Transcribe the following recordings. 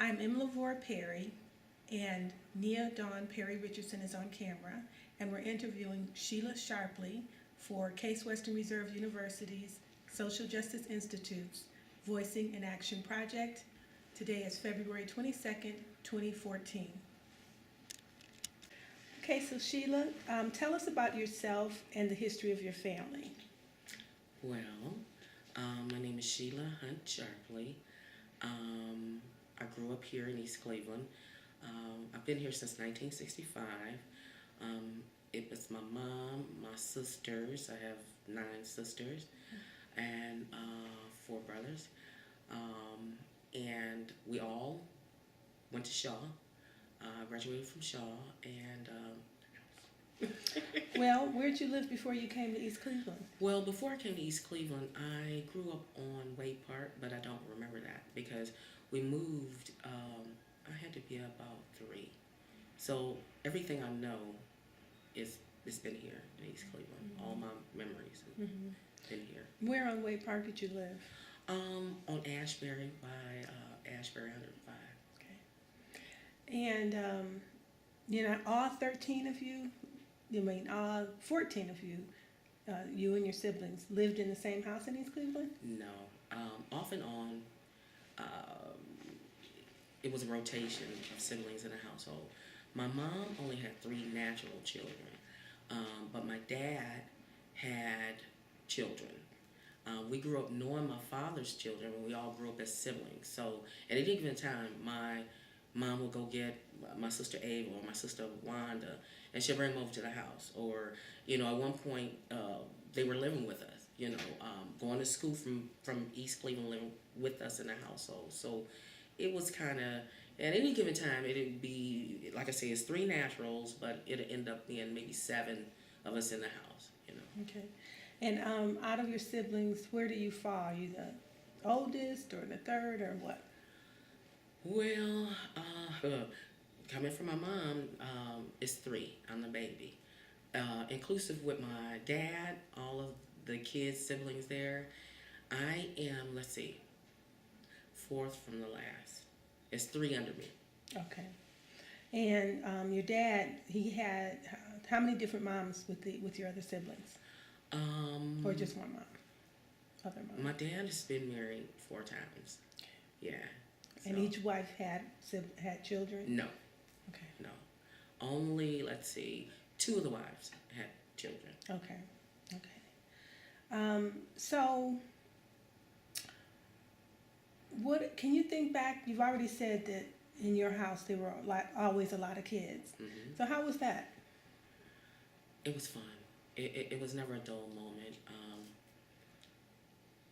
I'm LaVora Perry, and Nia Dawn Perry Richardson is on camera, and we're interviewing Sheila Sharpley for Case Western Reserve University's Social Justice Institute's Voicing in Action project. Today is February 22nd, 2014. Okay, so Sheila, tell us about yourself and the history of your family. Well, my name is Sheila Hunt Sharpley. I grew up here in East Cleveland. I've been here since 1965. It was my mom, my sisters. I have 9 sisters and 4 brothers. And we all went to Shaw. Graduated from Shaw, and Well, where'd you live before you came to East Cleveland? well, before I came to East Cleveland, I grew up on Wade Park, but I don't remember that because we moved. I had to be about 3, so everything I know it's been here in East Cleveland. All my memories have been here. Where on Wade Park did you live? On Ashbury by Ashbury 105. And, all 13 of you, all 14 of you, you and your siblings, lived in the same house in East Cleveland? No. Off and on, it was a rotation of siblings in the household. My mom only had 3 natural children, but my dad had children. We grew up knowing my father's children, and we all grew up as siblings. So at any given time, my mom would go get my sister Ava or my sister Wanda, and she'll bring them over to the house. Or, at one point, they were living with us, going to school from East Cleveland, living with us in the household. So it was kind of, at any given time, it'd be, like I say, it's 3 naturals, but it'd end up being maybe 7 of us in the house, Okay. And out of your siblings, where do you fall? Are you the oldest or the third or what? Well, coming from my mom, it's 3. I'm the baby. Inclusive with my dad, all of the kids, siblings there. I am, 4th from the last. It's 3 under me. Okay. And your dad, he had how many different moms with your other siblings? Or just one mom? Other mom? My dad has been married 4 times. Yeah. And So, each wife had children? No. Okay. No. Only, 2 of the wives had children. Okay. So, what can you think back? You've already said that in your house there were always a lot of kids. Mm-hmm. So how was that? It was fun. It was never a dull moment.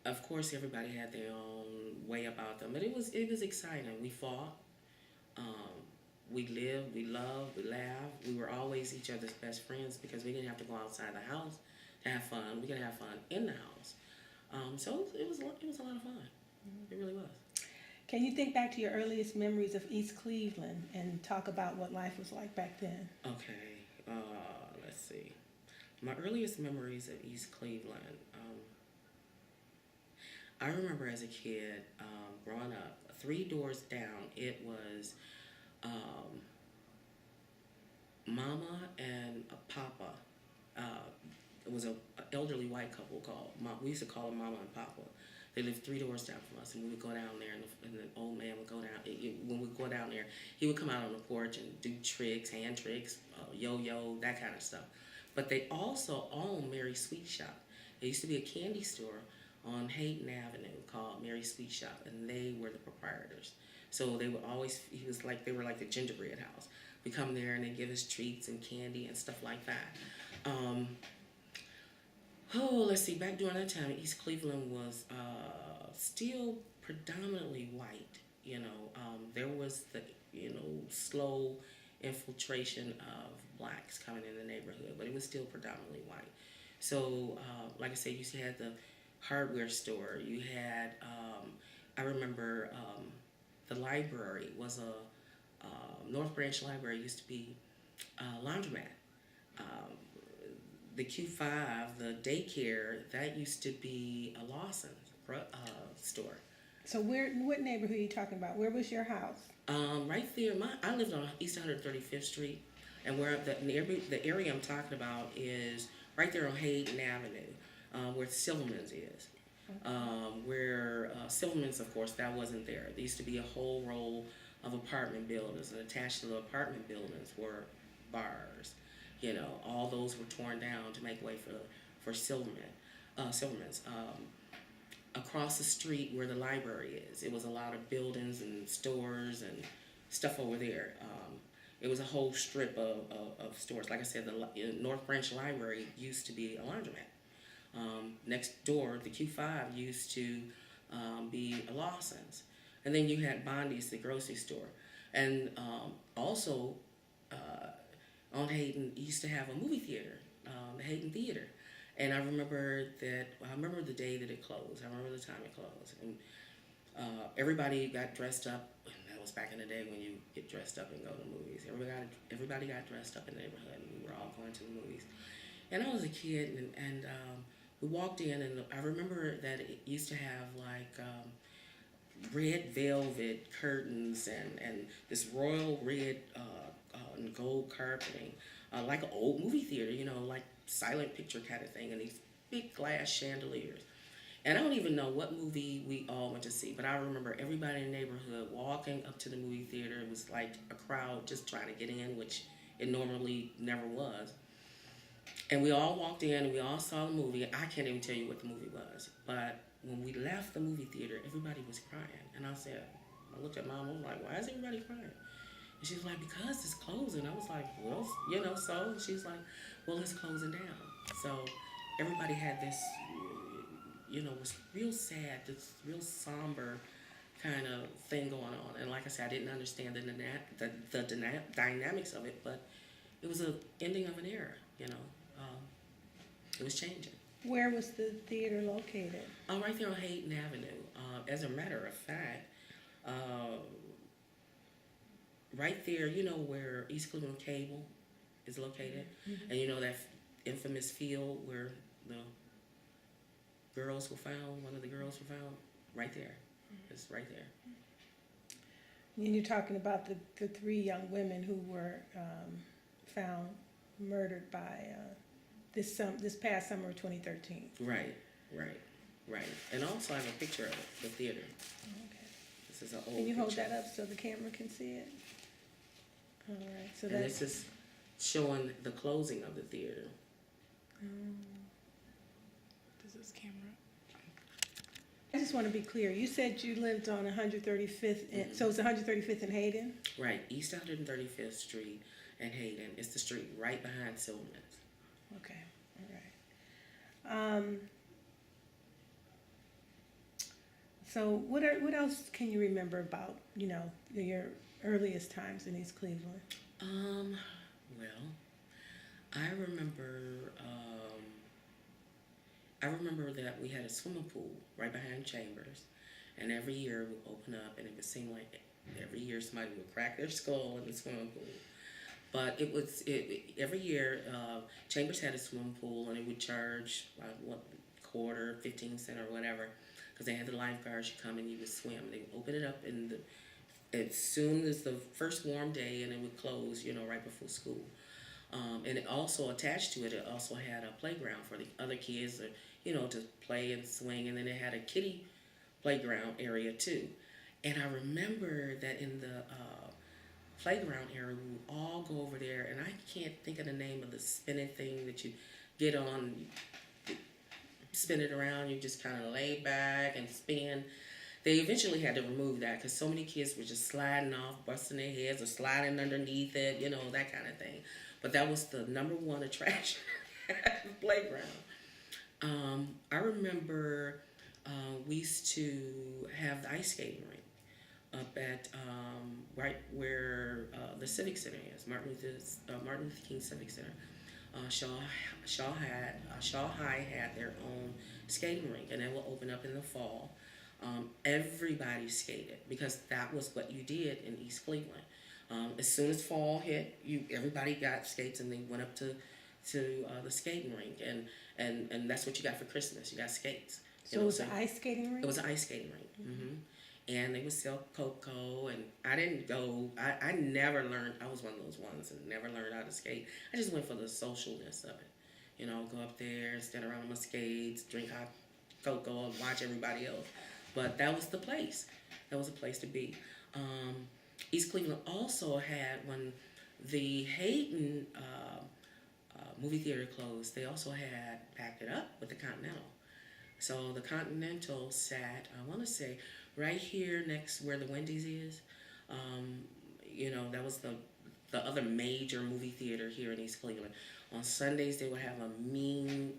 Of course, everybody had their own way about them, but it was exciting. We fought. We lived. We loved. We laughed. We were always each other's best friends because we didn't have to go outside the house to have fun. We could have fun in the house. So it was a lot of fun. It really was. Can you think back to your earliest memories of East Cleveland and talk about what life was like back then? Okay. Let's see. My earliest memories of East Cleveland. I remember as a kid, growing up, 3 doors down, it was Mama and Papa. It was an elderly white couple we used to call them Mama and Papa. They lived 3 doors down from us, and we would go down there, and the old man would go down. When we go down there, he would come out on the porch and do tricks, hand tricks, yo-yo, that kind of stuff. But they also owned Mary's Sweet Shop. There used to be a candy store on Hayden Avenue called Mary's Sweet Shop, and they were the proprietors. So they were always, they were like the gingerbread house. We come there and they give us treats and candy and stuff like that. Let's see, back during that time, East Cleveland was still predominantly white. There was the, slow infiltration of blacks coming in the neighborhood, but it was still predominantly white. So, like I said, you had the hardware store. You had, I remember the library was North Branch Library used to be a laundromat. The Q5, the daycare, that used to be a Lawson store. So what neighborhood are you talking about? Where was your house? Right there, I lived on East 135th Street, and where the area I'm talking about is right there on Hayden Avenue, where Silverman's is. Where Silverman's, of course, that wasn't there. There used to be a whole row of apartment buildings, and attached to the apartment buildings were bars. You know, all those were torn down to make way for Silverman's. Across the street where the library is, it was a lot of buildings and stores and stuff over there. It was a whole strip of stores. Like I said, the North Branch Library used to be a laundromat. Next door, the Q5 used to be a Lawson's. And then you had Bondi's, the grocery store. And also, on Hayden, used to have a movie theater, the Hayden Theater. And I remember the day that it closed. I remember the time it closed. And everybody got dressed up. And that was back in the day when you get dressed up and go to movies. Everybody got dressed up in the neighborhood, and we were all going to the movies. And I was a kid, and we walked in, and I remember that it used to have like red velvet curtains and this royal red and gold carpeting, like an old movie theater, you know, like silent picture kind of thing, and these big glass chandeliers. And I don't even know what movie we all went to see, but I remember everybody in the neighborhood walking up to the movie theater. It was like a crowd just trying to get in, which it normally never was. And we all walked in and we all saw the movie. I can't even tell you what the movie was, but when we left the movie theater, everybody was crying. And I looked at Mom, I was like, why is everybody crying? And she was like, because it's closing. I was like, well, you know, so? And she was like, well, it's closing down. So everybody had this, you know, was real sad, this real somber kind of thing going on. And like I said, I didn't understand the dynamics of it, but it was an ending of an era, you know. It was changing. Where was the theater located? Right there on Hayden Avenue. As a matter of fact, right there, you know where East Cleveland Cable is located? Mm-hmm. And you know that infamous field where the girls were found, one of the girls were found? Right there. Mm-hmm. It's right there. And you're talking about the three young women who were found murdered by this past summer of 2013. Right. And also I have a picture of it, the theater. Okay. This is an old Can you hold picture. that up so the camera can see it? All right. So and this is showing the closing of the theater. Does this camera? I just want to be clear. You said you lived on 135th, so it's 135th and Hayden? Right, East 135th Street and Hayden. It's the street right behind Silverman's. Okay, all right. So what else can you remember about, you know, your earliest times in East Cleveland? Well, I remember that we had a swimming pool right behind Chambers, and every year it would open up, and it would seem like every year somebody would crack their skull in the swimming pool. But every year Chambers had a swimming pool, and it would charge quarter, 15 cents or whatever, because they had the lifeguards. You come and you would swim. They would open it up as soon as the first warm day, and it would close, you know, right before school. And it also attached to it, it also had a playground for the other kids, you know, to play and swing. And then it had a kiddie playground area too. And I remember that in the playground area, we would all go over there, and I can't think of the name of the spinning thing that you get on, spin it around, you just kind of lay back and spin. They eventually had to remove that because so many kids were just sliding off, busting their heads, or sliding underneath it, you know, that kind of thing. But that was the number one attraction at the playground. I remember we used to have the ice skating rink up at right where the Civic Center is, Martin Luther King Civic Center. Shaw High had their own skating rink, and it will open up in the fall. Everybody skated because that was what you did in East Cleveland. As soon as fall hit, everybody got skates, and they went up to the skating rink, and that's what you got for Christmas. You got skates. So it was an ice skating rink? It was an ice skating rink. Mm-hmm. and they would sell cocoa. And I didn't go. I never learned. I was one of those ones that never learned how to skate. I just went for the socialness of it. You know, go up there, stand around on my skates, drink hot cocoa, and watch everybody else. But that was the place. That was a place to be. East Cleveland also had, when the Hayden movie theater closed, they also had packed it up with the Continental. So the Continental sat, I want to say, right here next where the Wendy's is. You know, that was the other major movie theater here in East Cleveland. On Sundays, they would have a mean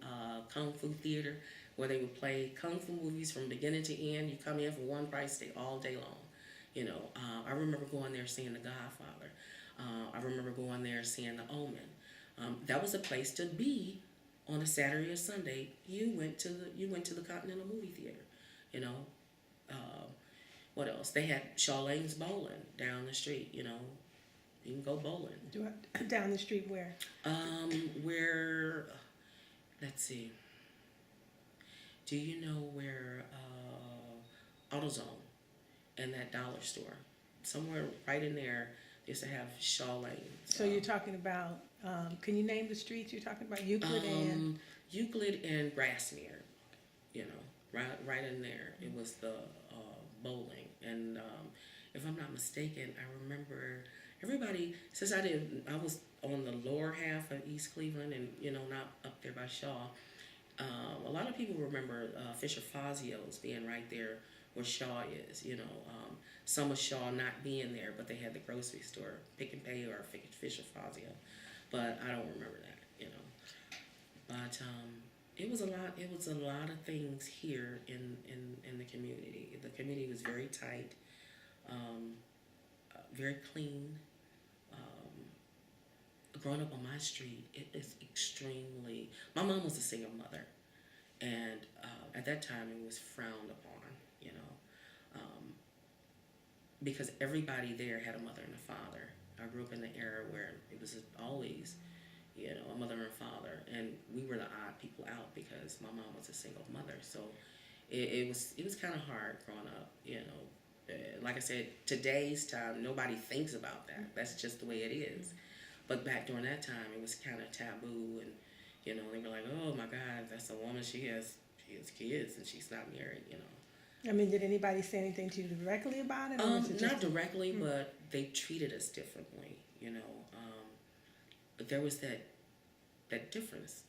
kung fu theater where they would play kung fu movies from beginning to end. You come in for one price, stay all day long. You know, I remember going there seeing The Godfather. I remember going there seeing The Omen. That was a place to be on a Saturday or Sunday. You went to the Continental Movie Theater. You know, what else? They had Charlene's Bowling down the street. You know, you can go bowling. Down the street where? Where? Let's see. Do you know where AutoZone and that dollar store? Somewhere right in there, they used to have Charlene. So you're talking about, can you name the streets you're talking about? Euclid and? Euclid and Grassmere, you know, right in there. It was the bowling. And if I'm not mistaken, I remember everybody, since I was on the lower half of East Cleveland and, you know, not up there by Shaw. A lot of people remember Fisher Fazio's being right there where Shaw is, you know. Some of Shaw not being there, but they had the grocery store, Pick and Pay or Fisher Fazio. But I don't remember that, you know. But it was a lot of things here in the community. The community was very tight, very clean. Growing up on my street, it is extremely. My mom was a single mother, and at that time it was frowned upon, you know, because everybody there had a mother and a father. I grew up in the era where it was always, you know, a mother and a father, and we were the odd people out because my mom was a single mother. So it was kind of hard growing up, you know. Like I said, today's time, nobody thinks about that. That's just the way it is. But back during that time, it was kind of taboo, and, you know, they were like, oh my God, that's a woman, she has kids, and she's not married, you know. I mean, did anybody say anything to you directly about it? Or was it not directly, but they treated us differently, you know. But there was that difference.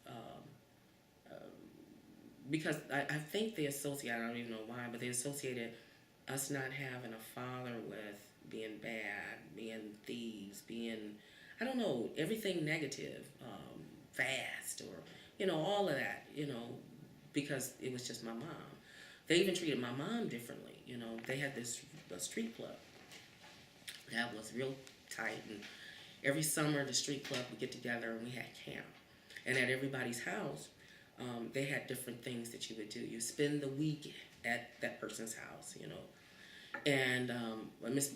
Because I think they associated, I don't even know why, but they associated us not having a father with being bad, being thieves, being, I don't know, everything negative, fast, or, you know, all of that, you know, because it was just my mom. They even treated my mom differently, you know. They had a street club that was real tight, and every summer the street club would get together and we had camp. And at everybody's house, they had different things that you would do. You spend the week at that person's house, you know. And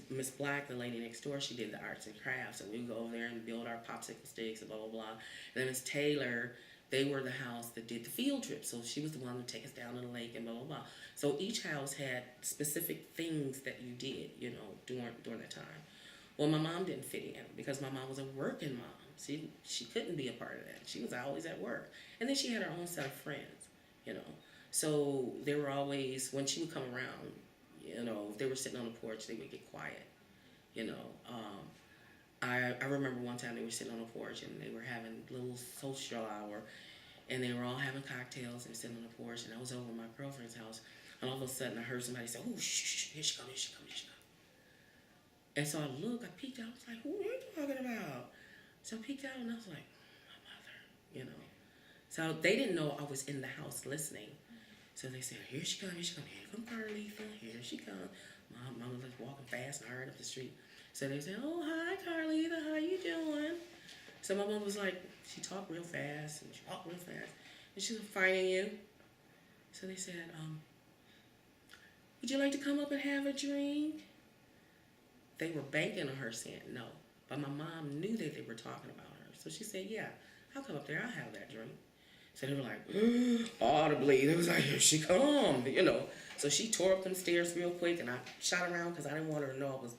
Miss Black, the lady next door, she did the arts and crafts, and we would go over there and build our popsicle sticks and blah, blah, blah. And then Miss Taylor, they were the house that did the field trip, so she was the one to take us down to the lake and blah, blah, blah. So each house had specific things that you did, you know, during that time. Well, my mom didn't fit in because my mom was a working mom. She couldn't be a part of that. She was always at work. And then she had her own set of friends, you know. So they were always, when she would come around, you know, if they were sitting on the porch, they would get quiet, you know. I remember one time they were sitting on the porch and they were having a little social hour, and they were all having cocktails and sitting on the porch, and I was over at my girlfriend's house, and all of a sudden I heard somebody say, oh, shh, here she comes, here she comes, here she comes. And so I looked, I peeked out, I was like, who are you talking about? So I peeked out and I was like, my mother, you know. So they didn't know I was in the house listening. So they said, here she comes, here come Carletha, here she comes. My mom was like walking fast and hurried up the street. So they said, oh, hi, Carletha, how you doing? So my mom was like, she talked real fast, and she walked real fast. And she was finding you. So they said, would you like to come up and have a drink? They were banking on her saying no. But my mom knew that they were talking about her. So she said, yeah, I'll come up there, I'll have that drink. So they were like, audibly, they was like, here she come, you know. So she tore up them stairs real quick, and I shot around because I didn't want her to know I was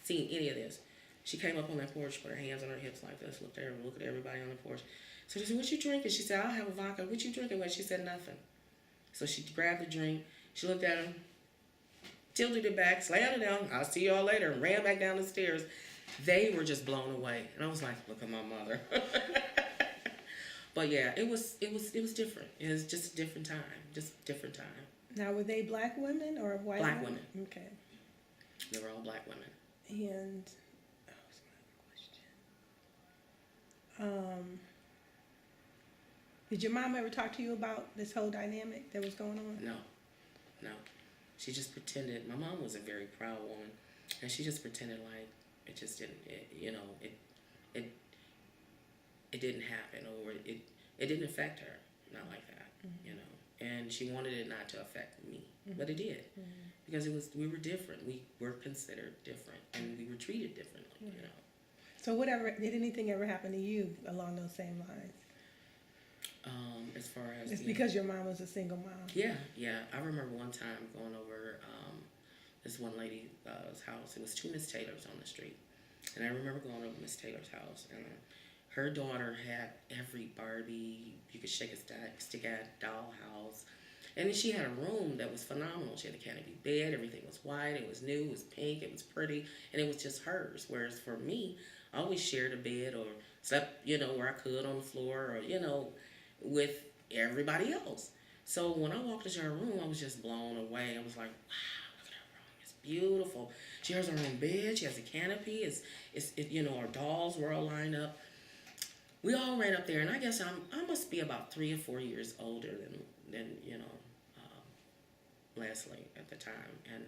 seeing any of this. She came up on that porch, put her hands on her hips like this, looked at everybody on the porch. So they said, what you drinking? She said, I'll have a vodka. What you drinking with? She said, nothing. So she grabbed the drink. She looked at him, tilted it back, slammed it down. I'll see y'all later, and ran back down the stairs. They were just blown away. And I was like, look at my mother. But yeah, it was different. It was just a different time. Now, were they black women or white Black women. Okay. They were all black women. And, did your mom ever talk to you about this whole dynamic that was going on? No. She just pretended. My mom was a very proud woman, and she just pretended like it just didn't, it didn't happen, or it didn't affect her. Not like that, you know. And she wanted it not to affect me, but it did, because we were different. We were considered different, and we were treated differently, you know. So did anything ever happen to you along those same lines? As far as It's because your mom was a single mom. Yeah. I remember one time going over this one lady's house. It was two Miss Taylors on the street, and I remember going over Miss Taylor's house, and her daughter had every Barbie you could shake a stick at, dollhouse, and she had a room that was phenomenal. She had a canopy bed. Everything was white. It was new. It was pink. It was pretty, and it was just hers. Whereas for me, I always shared a bed or slept, where I could on the floor, or with everybody else. So when I walked into her room, I was just blown away. I was like, wow, look at her room. It's beautiful. She has her own bed. She has a canopy. Our dolls were all lined up. We all ran up there, and I guess I must be about 3 or 4 years older than Leslie at the time. And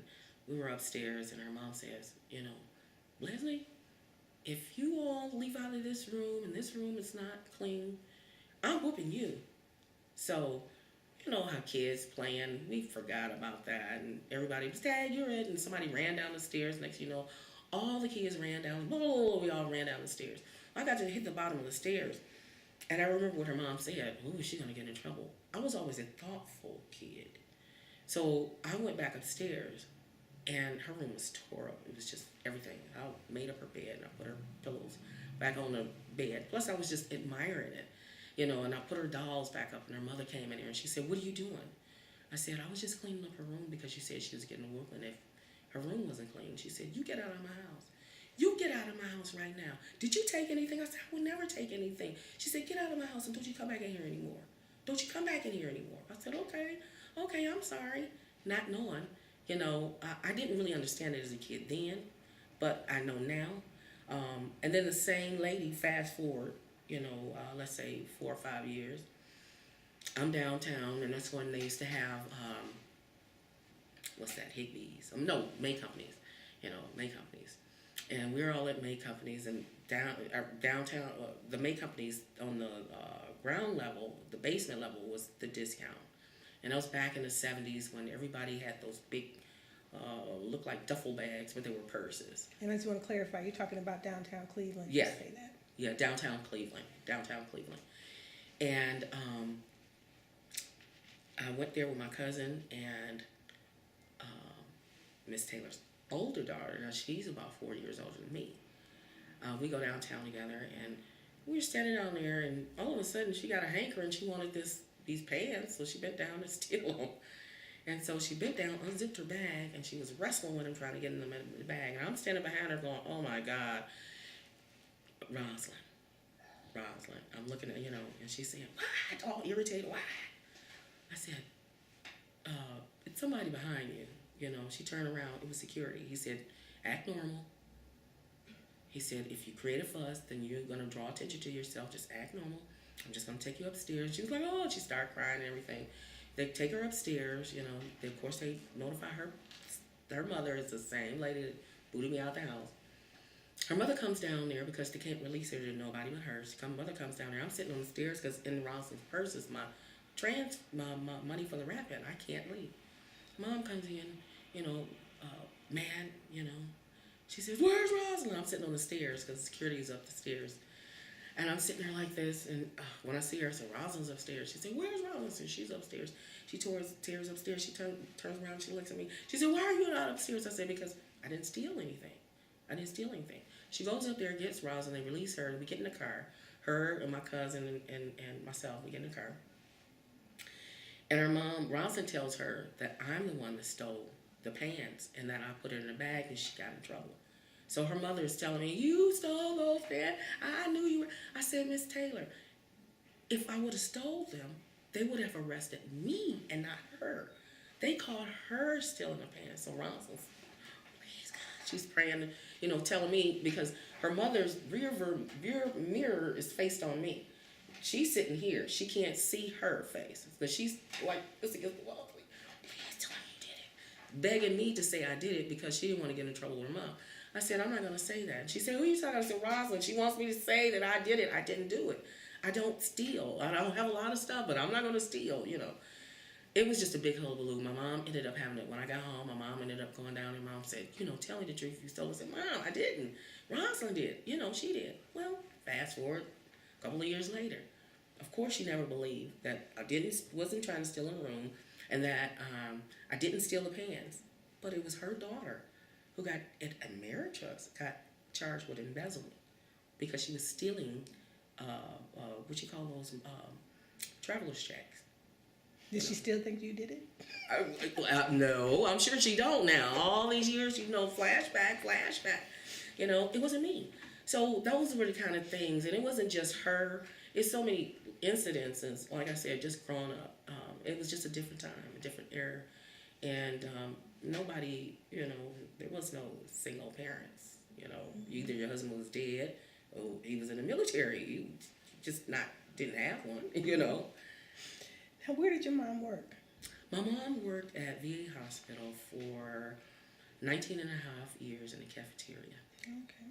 we were upstairs, and her mom says, Leslie, if you all leave out of this room and this room is not clean, I'm whooping you. So, you know how kids playing, we forgot about that, and everybody was, Dad, you're it, and somebody ran down the stairs. Next thing you know, all the kids ran down, we all ran down the stairs. I got to hit the bottom of the stairs, and I remember what her mom said, ooh, is she gonna get in trouble? I was always a thoughtful kid. So I went back upstairs, and her room was tore up. It was just everything. I made up her bed, and I put her pillows back on the bed. Plus, I was just admiring it. And I put her dolls back up, and her mother came in here, and she said, what are you doing? I said, I was just cleaning up her room because she said she was getting a whooping if her room wasn't clean. She said, you get out of my house. You get out of my house right now. Did you take anything? I said, I would never take anything. She said, get out of my house and don't you come back in here anymore. Don't you come back in here anymore. I said, okay, I'm sorry. Not knowing, I didn't really understand it as a kid then, but I know now. And then the same lady, fast forward, let's say 4 or 5 years, I'm downtown, and that's when they used to have, Higbee's? May Companies, May Companies. And we were all at May Companies, and downtown, the May Companies on the ground level, the basement level was the discount. And that was back in the 70s when everybody had those big, looked like duffel bags, but they were purses. And I just want to clarify, you're talking about downtown Cleveland. Yeah. You say that. Yeah, downtown Cleveland. And I went there with my cousin and Miss Taylor's older daughter. Now, she's about 4 years older than me. We go downtown together, and we were standing down there, and all of a sudden, she got a hanker, and she wanted these pants, so she bent down to steal them. And so she bent down, unzipped her bag, and she was wrestling with him, trying to get them in the bag. And I'm standing behind her going, oh, my God. Rosalind. I'm looking at, and she's saying, what? All irritated, why? I said, it's somebody behind you. She turned around. It was security. He said, act normal. He said, if you create a fuss, then you're going to draw attention to yourself. Just act normal. I'm just going to take you upstairs. She was like, oh, she started crying and everything. They take her upstairs, Of course, they notify her mother is the same lady that booted me out the house. Her mother comes down there because they can't release her to nobody but her. Mother comes down there. I'm sitting on the stairs because in Rosalind's purse is my money for the rap, and I can't leave. Mom comes in, mad, She says, where's Rosalind? I'm sitting on the stairs because security is up the stairs. And I'm sitting there like this, and when I see her, I said, Rosalind's upstairs. She said, where's Rosalind? I said, she's upstairs. She tears upstairs. She turns around, she looks at me. She said, why are you not upstairs? I said, because I didn't steal anything. I didn't steal anything. She goes up there, gets Rosalind, they release her, we get in the car. Her and my cousin and myself, we get in the car. And her mom, Rosalind, tells her that I'm the one that stole the pants and that I put it in a bag and she got in trouble. So her mother is telling me, you stole those pants. I knew you were. I said, Miss Taylor, if I would have stole them, they would have arrested me and not her. They called her stealing the pants. So Rosalind's, please God, she's praying, telling me, because her mother's rear mirror is faced on me. She's sitting here. She can't see her face. But she's like this against the wall. Please tell me you did it. Begging me to say I did it because she didn't want to get in trouble with her mom. I said, I'm not going to say that. She said, who are you talking to? I said, Rosalind. She wants me to say that I did it. I didn't do it. I don't steal. I don't have a lot of stuff, but I'm not going to steal, It was just a big hullabaloo. My mom ended up having it. When I got home, my mom ended up going down and mom said, tell me the truth. You stole it. I said, Mom, I didn't. Rosalind did. She did. Well, fast forward a couple of years later. Of course, she never believed that I wasn't trying to steal in a room and that I didn't steal the pants. But it was her daughter who got, at Ameritrust, got charged with embezzlement because she was stealing, what you call those, traveler's checks. Did she still think you did it? No, I'm sure she don't now. All these years, flashback. It wasn't me. So those were the kind of things, and it wasn't just her. It's so many incidences, like I said, just growing up. It was just a different time, a different era, and nobody, there was no single parents. Either your husband was dead or he was in the military. You just didn't have one, Now, where did your mom work? My mom worked at VA Hospital for 19 and a half years in the cafeteria. Okay.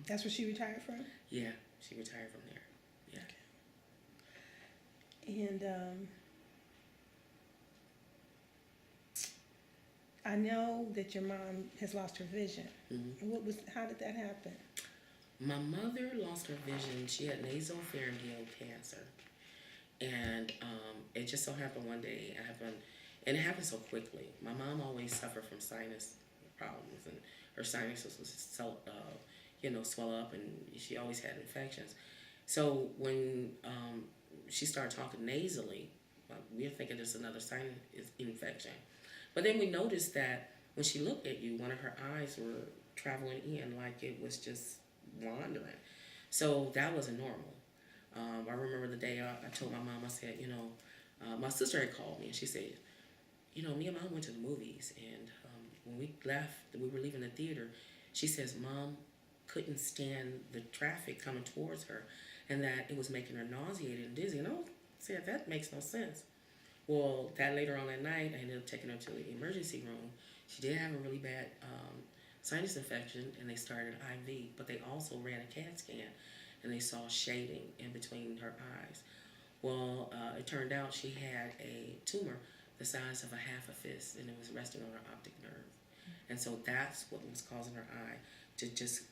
That's where she retired from? Yeah, she retired from there. Yeah. Okay. And I know that your mom has lost her vision. How did that happen? My mother lost her vision. She had nasopharyngeal cancer. And it just so happened one day, and it happened so quickly. My mom always suffered from sinus problems, and her sinuses would swell up, and she always had infections. So when she started talking nasally, we were thinking there's another sinus infection. But then we noticed that when she looked at you, one of her eyes were traveling in like it was just wandering. So that wasn't normal. I remember the day I told my mom, I said, my sister had called me and she said, me and Mom went to the movies, and when we left, we were leaving the theater, she says Mom couldn't stand the traffic coming towards her and that it was making her nauseated and dizzy. And I said, that makes no sense. Well, that later on that night, I ended up taking her to the emergency room. She did have a really bad sinus infection, and they started IV, but they also ran a CAT scan, and they saw shading in between her eyes. Well, it turned out she had a tumor the size of a half a fist, and it was resting on her optic nerve. And so that's what was causing her eye to just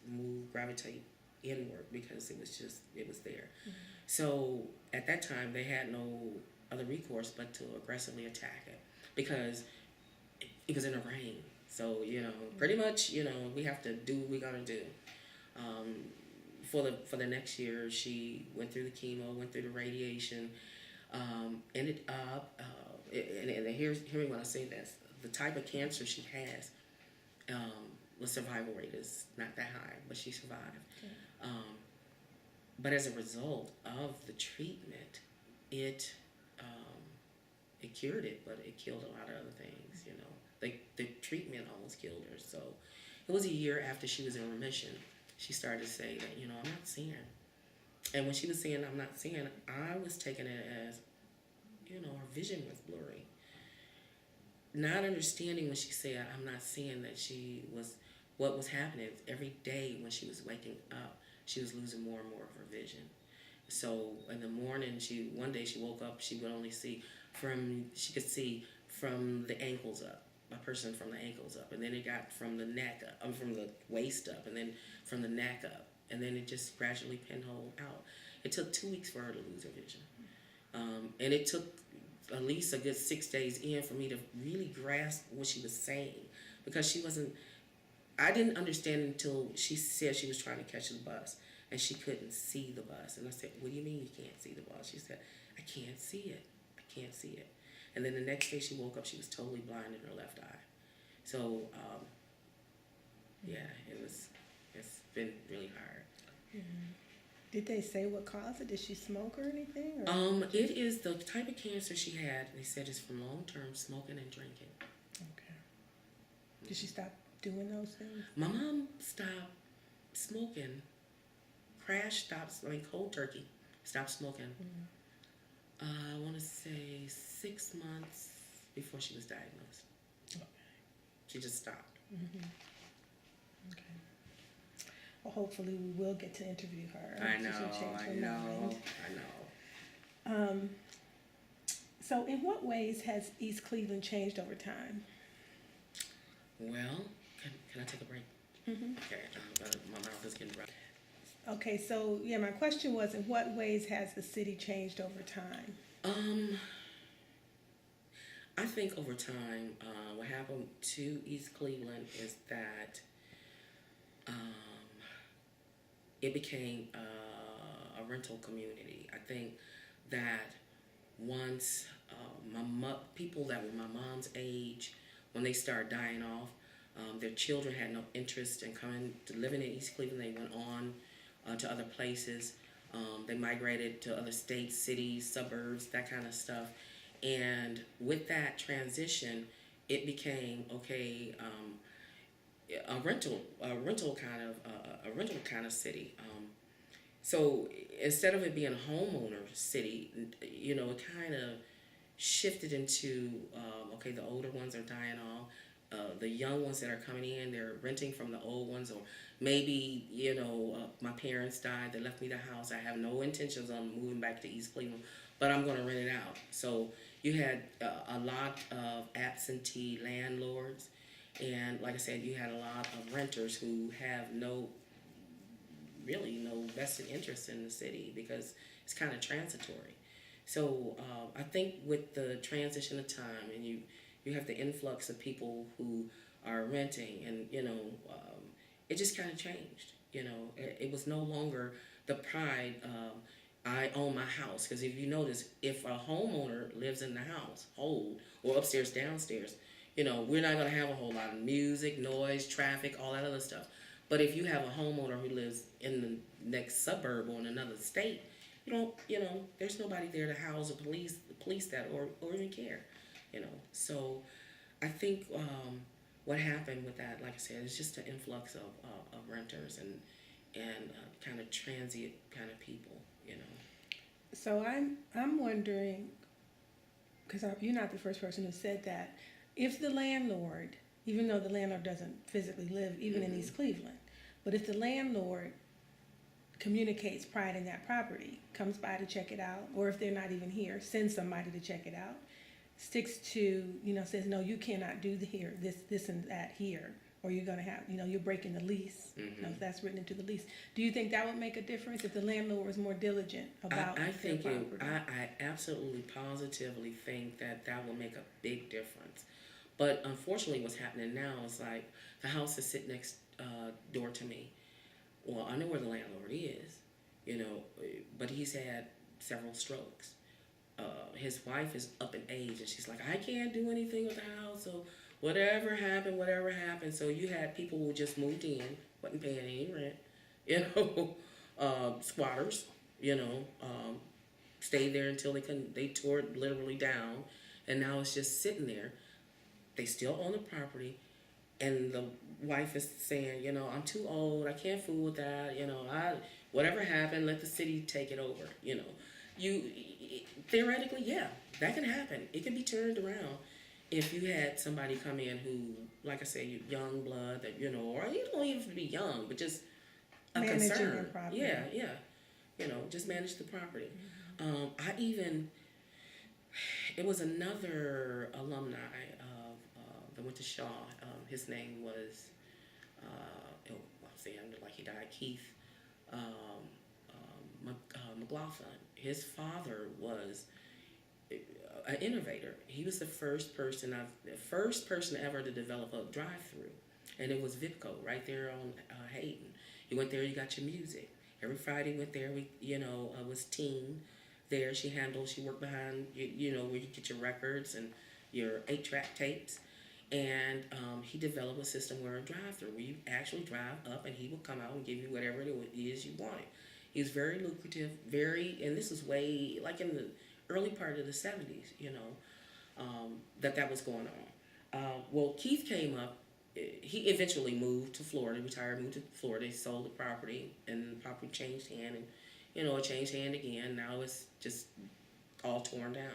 gravitate inward, because it was there. So at that time, they had no other recourse but to aggressively attack it, because it was in the rain. So, pretty much, we have to do what we gotta do. For the next year, she went through the chemo, went through the radiation, ended up, and hear me when I say this, the type of cancer she has, the survival rate is not that high, but she survived. Okay. But as a result of the treatment, it cured it, but it killed a lot of other things, The treatment almost killed her. So it was a year after she was in remission, she started to say that, I'm not seeing. And when she was saying I'm not seeing, I was taking it as, her vision was blurry. Not understanding when she said I'm not seeing that what was happening every day when she was waking up, she was losing more and more of her vision. So in the morning, one day she woke up, she could see from the ankles up, a person from the ankles up, and then it got from the neck up, from the waist up, and then from the neck up. and then it just gradually pinholed out. It took 2 weeks for her to lose her vision. And it took at least a good 6 days in for me to really grasp what she was saying, because I didn't understand until she said she was trying to catch the bus and she couldn't see the bus. And I said, what do you mean you can't see the bus? She said, I can't see it. I can't see it. And then the next day she woke up, she was totally blind in her left eye. So, yeah, it's been really hard. Mm-hmm. Did they say what caused it? Did she smoke or anything? Or? It is the type of cancer she had. They said it's from long-term smoking and drinking. Okay. Did she stop doing those things? My mom stopped smoking, cold turkey, stopped smoking. Mm-hmm. I want to say 6 months before she was diagnosed. Okay. She just stopped. Mm-hmm. Okay. Well, hopefully we will get to interview her. I know. So in what ways has East Cleveland changed over time? Well, can I take a break? Mm-hmm. Okay, my mouth is getting dry. Okay, so yeah, my question was, in what ways has the city changed over time? I think over time, what happened to East Cleveland is that it became a rental community. I think that once people that were my mom's age, when they started dying off, their children had no interest in coming to living in East Cleveland. They went on to other places. They migrated to other states, cities, suburbs, that kind of stuff. And with that transition, it became a rental kind of city. So instead of it being a homeowner city, it kind of shifted into the older ones are dying off. The young ones that are coming in, they're renting from the old ones, or maybe my parents died, they left me the house. I have no intentions on moving back to East Cleveland, but I'm going to rent it out. So you had a lot of absentee landlords, and like I said, you had a lot of renters who have no vested interest in the city because it's kind of transitory. So I think with the transition of time, and you have the influx of people who are renting, and it just kind of changed. It was no longer the pride of I own my house, because if you notice, if a homeowner lives in the household or upstairs, downstairs, we're not going to have a whole lot of music, noise, traffic, all that other stuff. But if you have a homeowner who lives in the next suburb or in another state, there's nobody there to house or police that or even care, So I think what happened with that, like I said, is just an influx of renters and kind of transient kind of people, So I'm wondering, because you're not the first person who said that, if the landlord, even though the landlord doesn't physically live even in East Cleveland, but if the landlord communicates pride in that property, comes by to check it out, or if they're not even here, sends somebody to check it out, sticks to, says, no, you cannot do this and that here, or you're going to have, you're breaking the lease. If that's written into the lease. Do you think that would make a difference if the landlord was more diligent about I their think property? I absolutely positively think that will make a big difference. But unfortunately, what's happening now is like the house is sitting next door to me. Well, I know where the landlord is, but he's had several strokes. His wife is up in age, and she's like, I can't do anything with the house, so whatever happened. So you had people who just moved in, wasn't paying any rent, squatters, stayed there until they tore it literally down, and now it's just sitting there. They still own the property, and the wife is saying, I'm too old, I can't fool with that, whatever happened, let the city take it over, theoretically, yeah, that can happen. It can be turned around if you had somebody come in who, like I said, young blood, that, or you don't even have to be young, but just a Managing concern. the property. Yeah, just manage the property. It was another alumni that went to Shaw. His name was, I'm saying like he died, Keith. McLaughlin. His father was an innovator. He was the first person ever to develop a drive-through, and it was Vipco right there on Hayden. You went there, you got your music. Every Friday went there. Was Teen there. She worked behind where you get your records and your 8-track tapes. And he developed a system where a drive-through, where you actually drive up, and he would come out and give you whatever it is you wanted. He was very lucrative, and this was way like in the early part of the 70s, that was going on. Well, Keith came up. He eventually moved to Florida, retired, moved to Florida. He sold the property, and the property changed hand, and it changed hand again. Now it's just all torn down.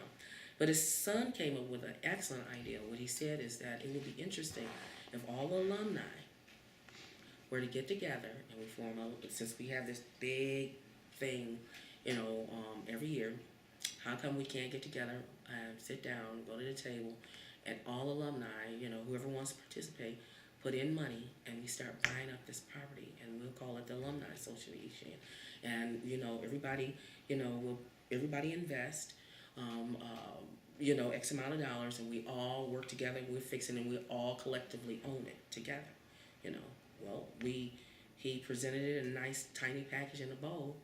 But his son came up with an excellent idea. What he said is that it would be interesting if all the alumni were to get together and we form since we have this big thing, every year, how come we can't get together and sit down, go to the table, and all alumni, whoever wants to participate, put in money, and we start buying up this property, and we'll call it the Alumni Association. And, everybody invest, X amount of dollars, and we all work together, we're fixing, and we all collectively own it together, Well, he presented it in a nice tiny package in a bowl,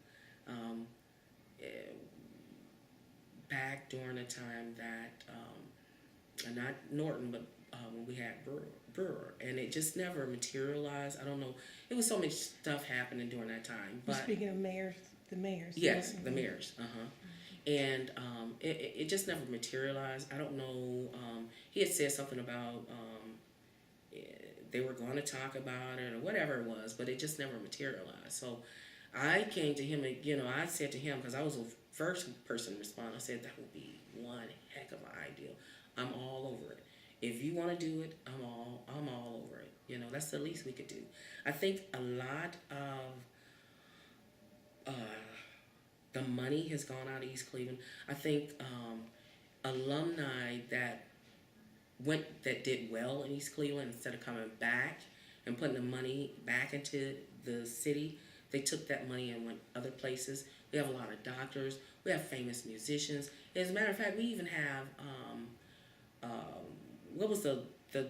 back during the time that, not Norton, but when we had Brewer, and it just never materialized. I don't know. It was so much stuff happening during that time. But speaking of mayors, the mayors. Yes, the mayors. And it just never materialized. I don't know. He had said something about they were going to talk about it or whatever it was, but it just never materialized. So I came to him, and I said to him, because I was the first person to respond, I said that would be one heck of an idea. I'm all over it. If you want to do it, I'm all over it. That's the least we could do. I think a lot of the money has gone out of East Cleveland. I think alumni that did well in East Cleveland, instead of coming back and putting the money back into the city, they took that money and went other places. We have a lot of doctors. We have famous musicians. As a matter of fact, we even have what was the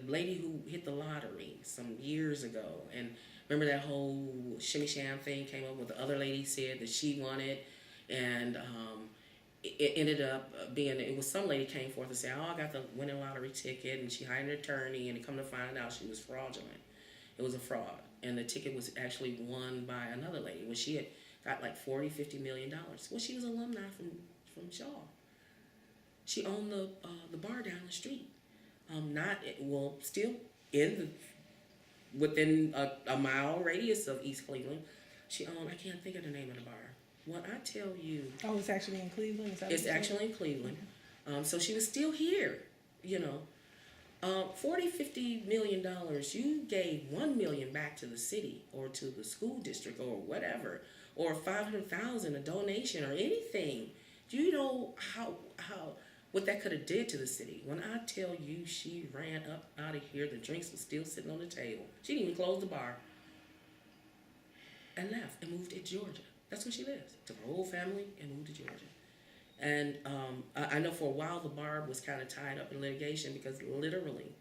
lady who hit the lottery some years ago? And remember that whole shimmy sham thing came up with the other lady said that she won it, and it ended up being, it was some lady came forth and said, I got the winning lottery ticket, and she hired an attorney, and come to find out she was fraudulent. It was a fraud, and the ticket was actually won by another lady when she had got like $40-50 million. Well, she was an alumni from Shaw. She owned the bar down the street. Still within a mile radius of East Cleveland. She owned, I can't think of the name of the bar. When I tell you, Oh, it's actually in Cleveland? Is that it's actually in Cleveland. So she was still here, $40-50 million. You gave $1 million back to the city or to the school district or whatever, or $500,000 a donation or anything. Do you know how what that could have did to the city? When I tell you, she ran up out of here. The drinks were still sitting on the table. She didn't even close the bar and left and moved to Georgia. That's where she lives. Took her whole family and moved to Georgia. And I know for a while the bar was kind of tied up in litigation because literally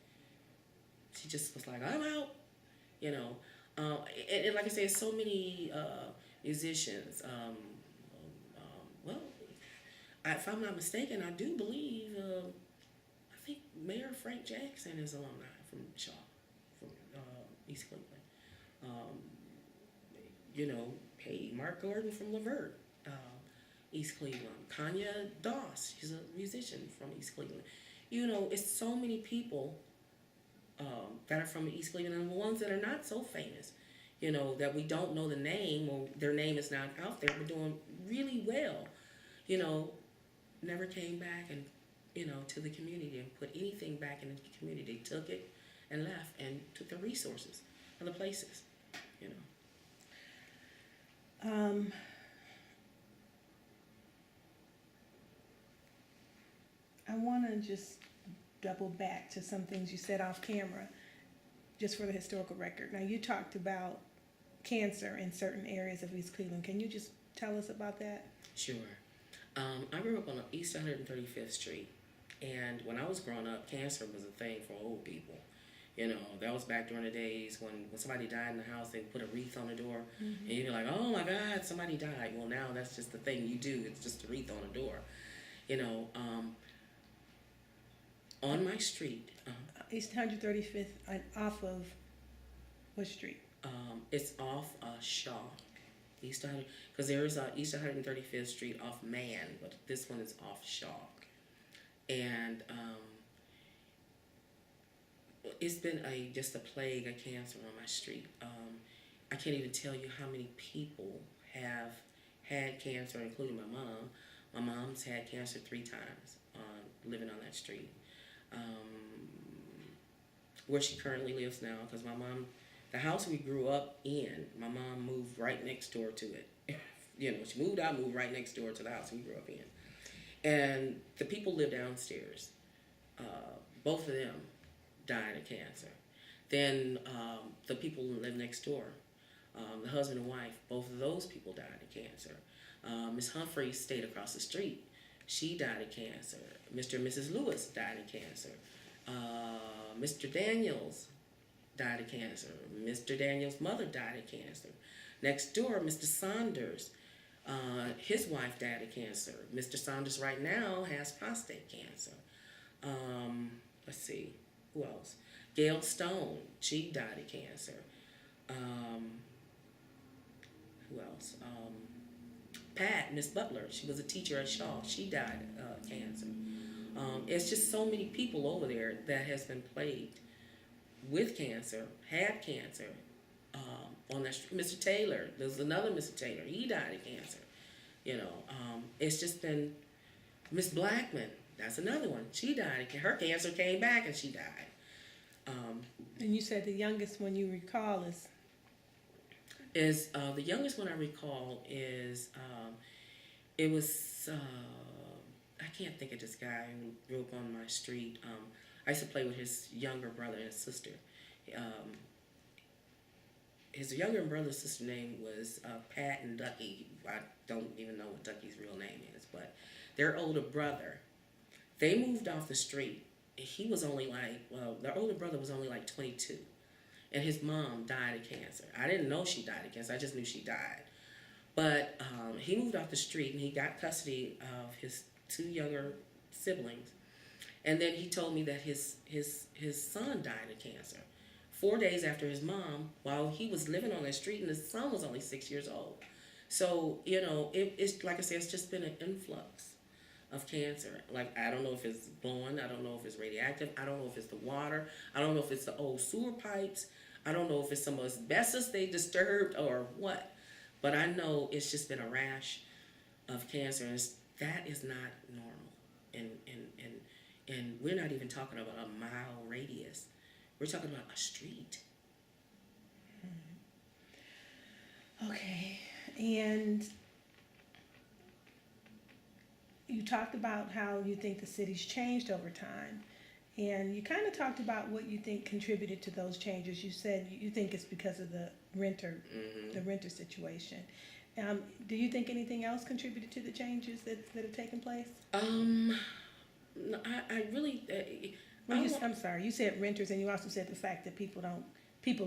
she just was like, I'm out, And like I say, so many musicians. If I'm not mistaken, I do believe, I think Mayor Frank Jackson is alumni from Shaw, from East Cleveland. Mark Gordon from LaVora, East Cleveland. Kanya Doss, she's a musician from East Cleveland. It's so many people that are from East Cleveland, and the ones that are not so famous, that we don't know the name or their name is not out there, but doing really well, never came back and, to the community and put anything back into the community. They took it and left and took the resources other places, I want to just double back to some things you said off camera, just for the historical record. Now, you talked about cancer in certain areas of East Cleveland. Can you just tell us about that? Sure. I grew up on East 135th Street, and when I was growing up, cancer was a thing for old people. You know, that was back during the days when somebody died in the house, they put a wreath on the door, and you'd be like, oh my God, somebody died. Well, now that's just the thing you do. It's just a wreath on the door. You know, on my street. East 135th, off of what street? It's off Shaw. Because there is East 135th Street off Man, but this one is off Shaw. And it's been just a plague of cancer on my street. I can't even tell you how many people have had cancer, including my mom. My mom's had cancer 3 times living on that street. Where she currently lives now, because my mom, the house we grew up in, my mom moved right next door to it. You know, she moved out, moved right next door to the house we grew up in. And the people live downstairs. Both of them died of cancer. Then the people who live next door, the husband and wife, both of those people died of cancer. Miss Humphreys stayed across the street. She died of cancer. Mr. and Mrs. Lewis died of cancer. Mr. Daniels died of cancer. Mr. Daniels' mother died of cancer. Next door, Mr. Saunders, his wife died of cancer. Mr. Saunders right now has prostate cancer. Let's see, who else? Gail Stone, she died of cancer. Who else? Pat, Miss Butler, she was a teacher at Shaw. She died of cancer. It's just so many people over there that has been plagued with cancer, had cancer. On that street. Mr. Taylor, there's another Mr. Taylor. He died of cancer. You know, it's just been Miss Blackman. That's another one. She died. Her cancer came back and she died. And you said the youngest one you recall is The youngest one I recall is it was I can't think of this guy who grew up on my street. I used to play with his younger brother and sister. His younger brother's sister name was Pat and Ducky. I don't even know what Ducky's real name is, but their older brother, they moved off the street. He was only their older brother was only like 22. And his mom died of cancer. I didn't know she died of cancer. I just knew she died. But he moved off the street and he got custody of his 2 younger siblings. And then he told me that his son died of cancer 4 days after his mom, while he was living on that street, and his son was only 6 years old. So, you know, it's like I said, it's just been an influx of cancer. Like, I don't know if it's blowing, I don't know if it's radioactive, I don't know if it's the water, I don't know if it's the old sewer pipes, I don't know if it's some asbestos they disturbed or what. But I know it's just been a rash of cancer, and that is not normal. And we're not even talking about a mile radius. We're talking about a street. okay. And you talked about how you think the city's changed over time. And you kind of talked about what you think contributed to those changes. You said you think it's because of the renter situation. Do you think anything else contributed to the changes that have taken place? No, I really. I'm sorry. You said renters, and you also said the fact that people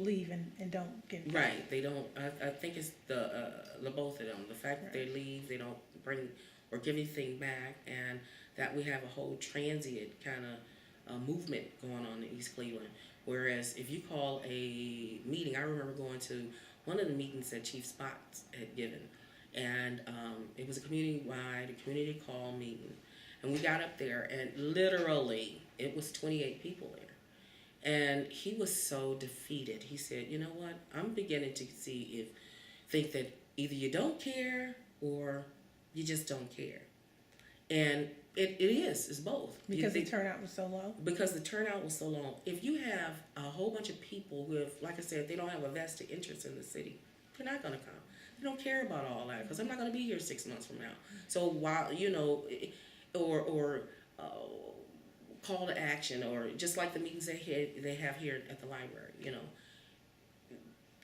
leave and don't get paid. Right. They don't. I think it's the both of them. The fact that they leave, they don't bring or give anything back, and that we have a whole transient kind of movement going on in East Cleveland. Whereas if you call a meeting, I remember going to one of the meetings that Chief Spots had given, and it was a community-wide, community call meeting. And we got up there, and literally, it was 28 people there. And he was so defeated. He said, you know what, I'm beginning to think that either you don't care or you just don't care. And it's both. Because the turnout was so low? Because the turnout was so low. If you have a whole bunch of people who have, like I said, they don't have a vested interest in the city, they're not going to come. They don't care about all that, because I'm not going to be here 6 months from now. So while, you know, or call to action, or just like the meetings they have here at the library, you know,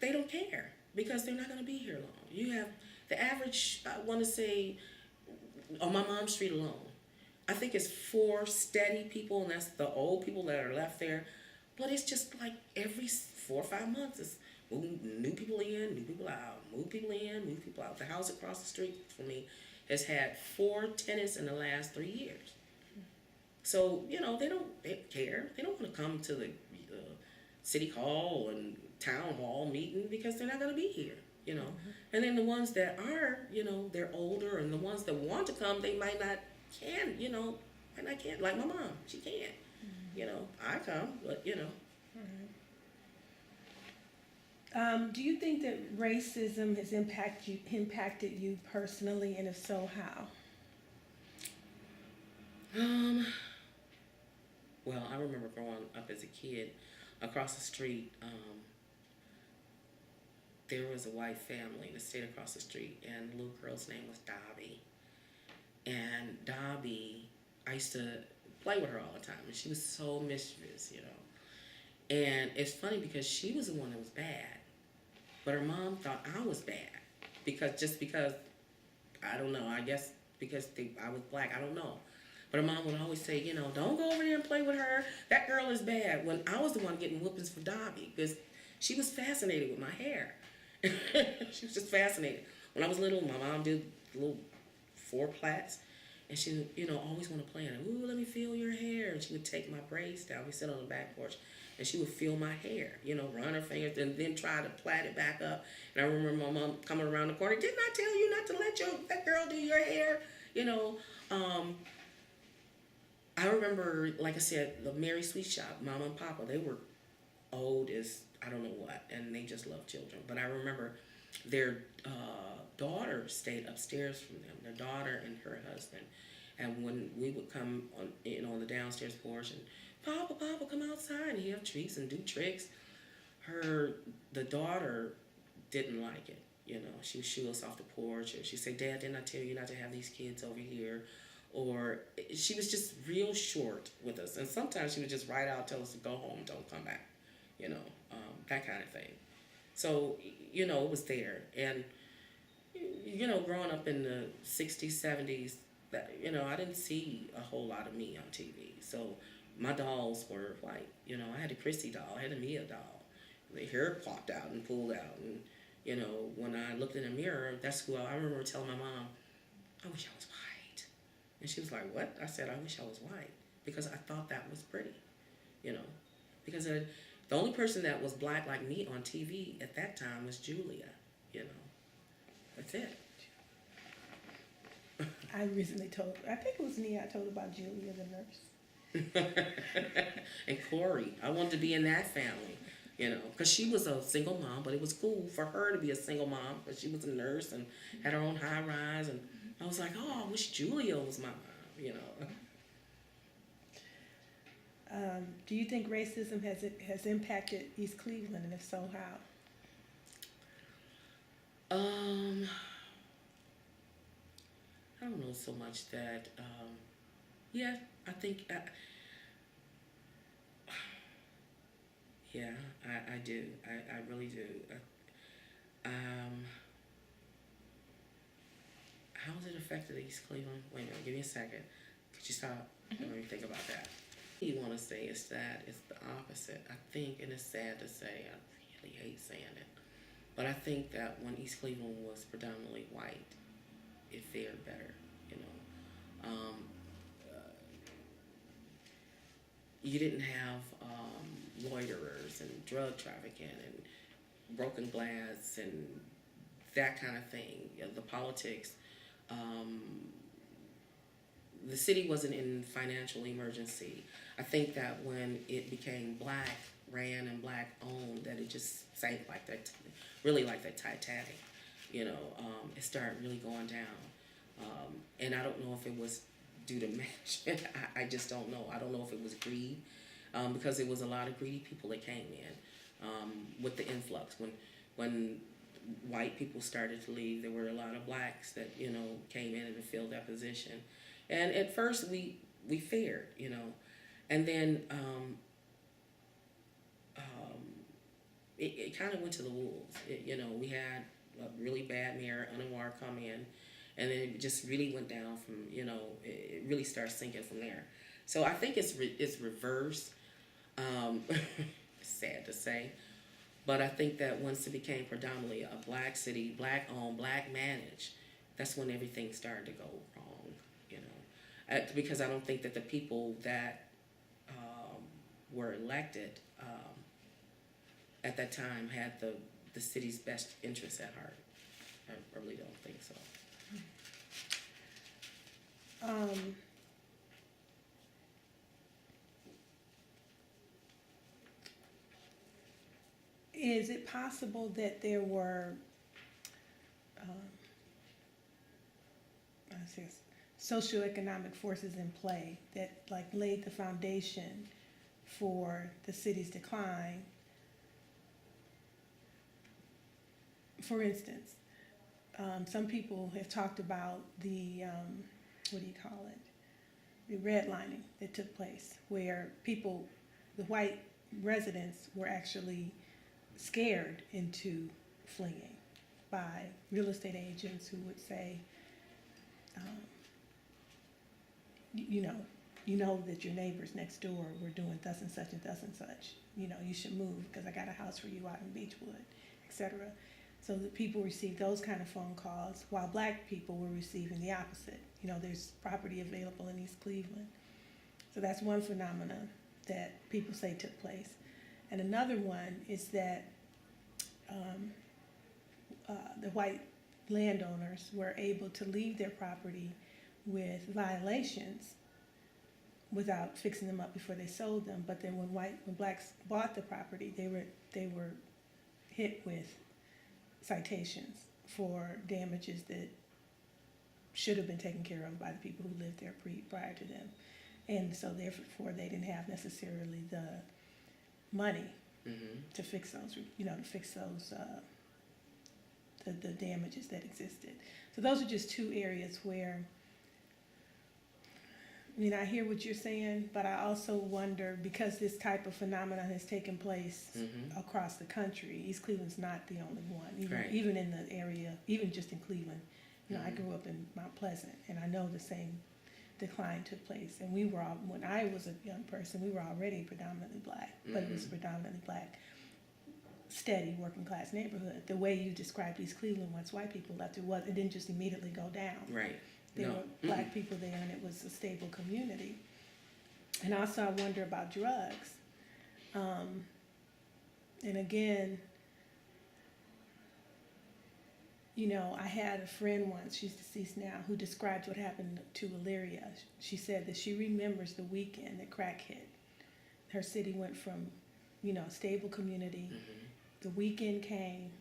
they don't care. because they're not going to be here long. You have the average, I want to say, on my mom's street alone, I think it's 4 steady people, and that's the old people that are left there. But it's just like every 4 or 5 months, it's new people in, new people out, move people in, move people out. The house across the street from me has had 4 tenants in the last 3 years. So, they don't care. They don't want to come to the city hall and town hall meeting because they're not going to be here, And then the ones that are, they're older, and the ones that want to come, they might not can, might not can. Like my mom, she can't. I come, but, Do you think that racism has impacted you personally, and if so, how? Well, I remember growing up as a kid, across the street, there was a white family that stayed across the street, and the little girl's name was Dobby. And Dobby, I used to play with her all the time, and she was so mischievous, And it's funny because she was the one that was bad, but her mom thought I was bad because I don't know, I guess because I was black, I don't know. But her mom would always say, don't go over there and play with her. That girl is bad. When I was the one getting whoopings for Dobby because she was fascinated with my hair. She was just fascinated. When I was little, my mom did little 4 plaits, and she would, always want to play in it. Ooh, let me feel your hair. And she would take my braids down. We sit on the back porch, and she would feel my hair, run her fingers, and then try to plait it back up. And I remember my mom coming around the corner, didn't I tell you not to let that girl do your hair? I remember, like I said, the Mary Sweet Shop, Mama and Papa, they were old as I don't know what, and they just loved children. But I remember their daughter stayed upstairs from them, their daughter and her husband. And when we would come on the downstairs porch and, Papa, come outside, and he'll have treats and do tricks. The daughter didn't like it. She would shoo us off the porch, or she'd say, Dad, didn't I tell you not to have these kids over here? Or she was just real short with us. And sometimes she would just write out, tell us to go home, don't come back, that kind of thing. So, it was there. And, growing up in the 60s, 70s, I didn't see a whole lot of me on TV. So my dolls were white. I had a Chrissy doll, I had a Mia doll. The hair popped out and pulled out. And, when I looked in the mirror, that's who I remember telling my mom, I wish I was white. And she was like, what? I said, I wish I was white because I thought that was pretty, because the only person that was black like me on TV at that time was Julia, That's it. I recently I think it was Nia, I told about Julia the nurse. And Corey, I wanted to be in that family, because she was a single mom, but it was cool for her to be a single mom because she was a nurse and had her own high rise. And I was like, oh, I wish Julia was my mom, Do you think racism has impacted East Cleveland, and if so, how? I don't know so much that. Yeah, I think. Yeah, I do. I really do. How has it affected East Cleveland? Wait a minute, give me a second. Could you stop? Let me think about that. What you want to say is that it's the opposite. I think, and it's sad to say, I really hate saying it, but I think that when East Cleveland was predominantly white, it fared better, you didn't have loiterers and drug trafficking and broken glass and that kind of thing. The politics. The city wasn't in financial emergency. I think that when it became black ran and black owned, that it just sank like that, really like that Titanic. It started really going down. And I don't know if it was due to match. I just don't know. I don't know if it was greed, because it was a lot of greedy people that came in with the influx. When white people started to leave, there were a lot of blacks that came in and filled that position. And at first we fared, and then it kind of went to the wolves. We had a really bad mayor, LaVora, come in, and then it just really went down from, it really started sinking from there. So I think it's reversed. Sad to say, but I think that once it became predominantly a black city, black owned, black managed, that's when everything started to go wrong. Because I don't think that the people that were elected at that time had the city's best interests at heart. I really don't think so. Is it possible that there were socioeconomic forces in play that like laid the foundation for the city's decline? For instance, some people have talked about the the redlining that took place, where the white residents were actually scared into fleeing by real estate agents who would say, you know that your neighbors next door were doing thus and such and thus and such. You should move because I got a house for you out in Beechwood, etc. So that people received those kind of phone calls, while black people were receiving the opposite. There's property available in East Cleveland. So that's one phenomenon that people say took place. And another one is that the white landowners were able to leave their property with violations without fixing them up before they sold them. But then when blacks bought the property, they were hit with citations for damages that should have been taken care of by the people who lived there prior to them. And so therefore they didn't have necessarily the money to fix those, the damages that existed. So those are just two areas where, I hear what you're saying, but I also wonder, because this type of phenomenon has taken place across the country, East Cleveland's not the only one. Even in the area, even just in Cleveland, I grew up in Mount Pleasant, and I know the same decline took place. And when I was a young person, we were already predominantly black, but it was predominantly black, steady working class neighborhood. The way you described East Cleveland once white people left, it didn't just immediately go down. Right. There were black people there, and it was a stable community. And also I wonder about drugs. And again, I had a friend once, she's deceased now, who described what happened to Illyria. She said that she remembers the weekend that crack hit. Her city went from, a stable community. The weekend came,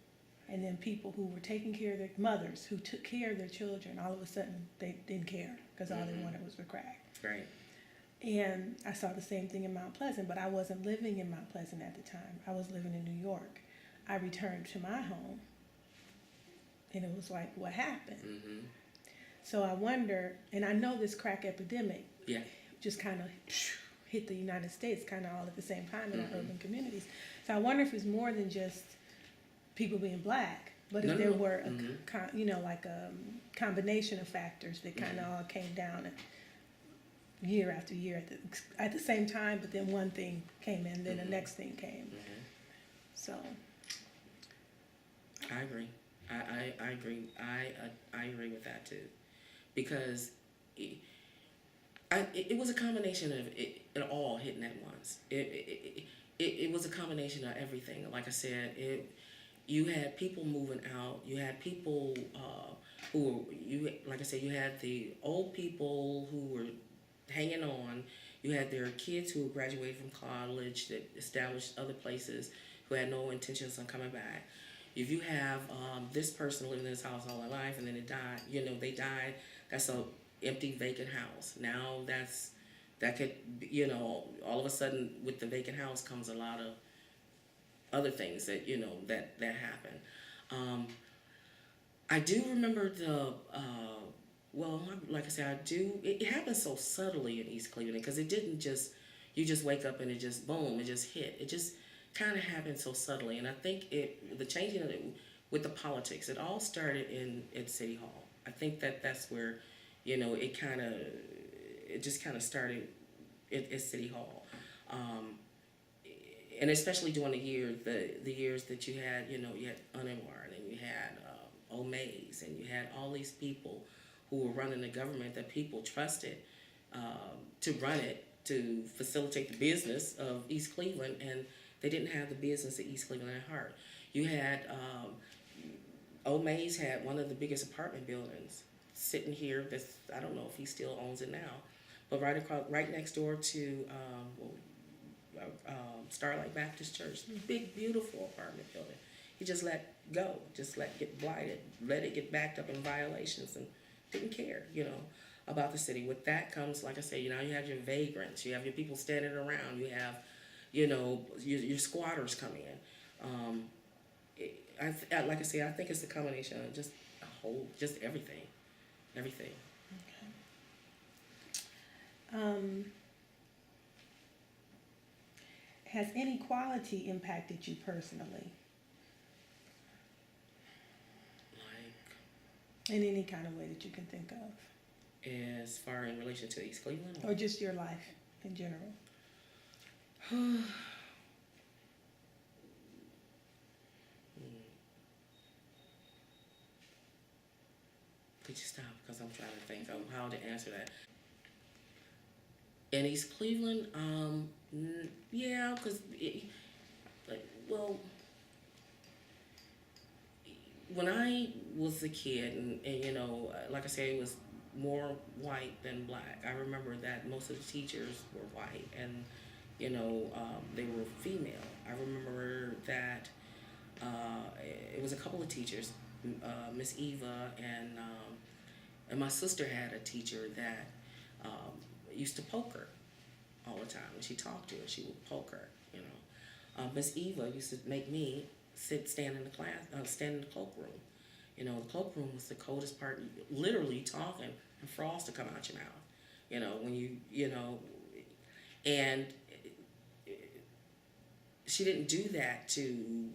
and then people who were taking care of their mothers, who took care of their children, all of a sudden they didn't care because all they wanted was the crack. Right. And I saw the same thing in Mount Pleasant, but I wasn't living in Mount Pleasant at the time. I was living in New York. I returned to my home, and it was like, what happened? So I wonder, and I know this crack epidemic just kind of hit the United States kind of all at the same time in our urban communities. So I wonder if it's more than just people being black, but if there were a combination of factors that kind of all came down year after year at the same time, but then one thing came in, then the next thing came. So I agree. I agree. I agree with that too, because it was a combination of it all hitting at once. It was a combination of everything. Like I said, you had people moving out. You had people like I said, you had the old people who were hanging on. You had their kids who graduated from college that established other places, who had no intentions on coming back. If you have this person living in this house all their life and then it died, they died, that's a empty vacant house. Now that could, all of a sudden with the vacant house comes a lot of other things that, that happen. I do remember like I said, it happened so subtly in East Cleveland, because it didn't just, you just wake up and it just, boom, it just hit. kind of happened so subtly. And I think the changing of it with the politics, it all started in City Hall. I think that's where, it just kind of started at City Hall. And especially during the years that you had, you had Unenwar, and you had Omaze, and you had all these people who were running the government that people trusted to run it, to facilitate the business of East Cleveland, and they didn't have the business of East Cleveland at heart. You had, Omaze had one of the biggest apartment buildings sitting here I don't know if he still owns it now, but right next door to Starlight Baptist Church, big, beautiful apartment building. He just let go, let it get blighted, let it get backed up in violations, and didn't care, about the city. With that comes, like I say, you have your vagrants, you have your people standing around, you have, your squatters come in. Like I say, I think it's a combination of just everything. Okay. Has inequality impacted you personally? Like, in any kind of way that you can think of? As far in relation to East Cleveland? Or just your life in general? Could you stop? Because I'm trying to think of how to answer that. In East Cleveland, yeah, because, when I was a kid, and like I say, it was more white than black. I remember that most of the teachers were white, and they were female. I remember that it was a couple of teachers, Miss Eva, and my sister had a teacher that used to poke her all the time. When she talked to her, she would poke her. Miss Eva used to make me stand in the cloakroom. The cloakroom was the coldest part. Literally talking and frost to come out your mouth. When and she didn't do that to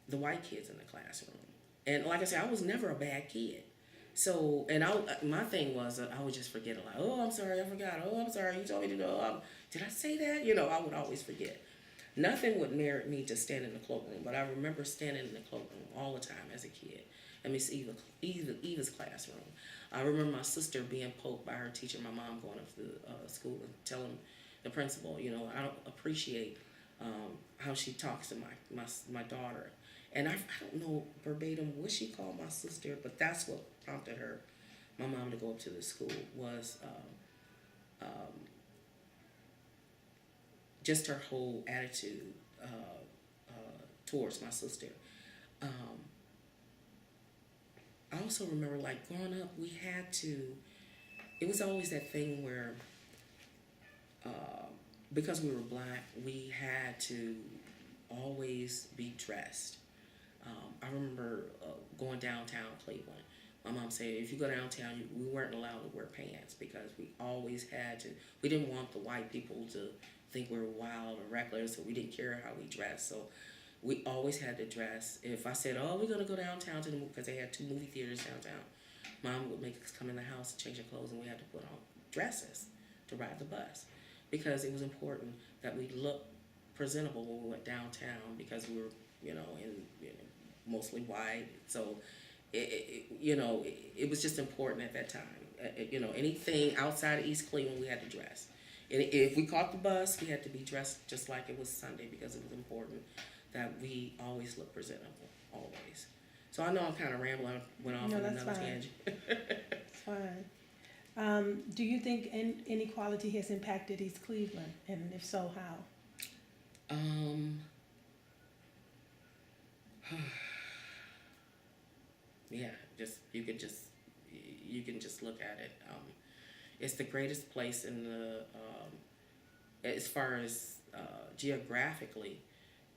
the white kids in the classroom. And like I said, I was never a bad kid. So, and my thing was, I would just forget it. Like, oh, I'm sorry, I forgot. Oh, I'm sorry, you told me to do. Did I say that? I would always forget. Nothing would merit me to stand in the cloakroom, but I remember standing in the cloakroom all the time as a kid. And Miss Eva's classroom. I remember my sister being poked by her teacher, my mom going up to school and telling the principal, I don't appreciate how she talks to my daughter. And I don't know verbatim what she called my sister, but that's what prompted my mom to go up to the school, was just her whole attitude towards my sister. I also remember, like, growing up, it was always that thing where, because we were black, we had to always be dressed. I remember going downtown Cleveland. My mom said, if you go downtown, we weren't allowed to wear pants, because we always had to. We didn't want the white people to think we were wild or reckless, so we didn't care how we dressed. So we always had to dress. If I said, oh, we're going to go downtown to the movie, because they had 2 movie theaters downtown, Mom would make us come in the house and change our clothes, and we had to put on dresses to ride the bus, because it was important that we look presentable when we went downtown, because we were, mostly white. So, it was just important at that time. Anything outside of East Cleveland, we had to dress. And if we caught the bus, we had to be dressed just like it was Sunday, because it was important that we always look presentable, always. So I know I'm kind of rambling. I went off on another tangent. It's fine. Do you think inequality has impacted East Cleveland, and if so, how? Yeah, you can just look at it. It's the greatest place in the as far as geographically,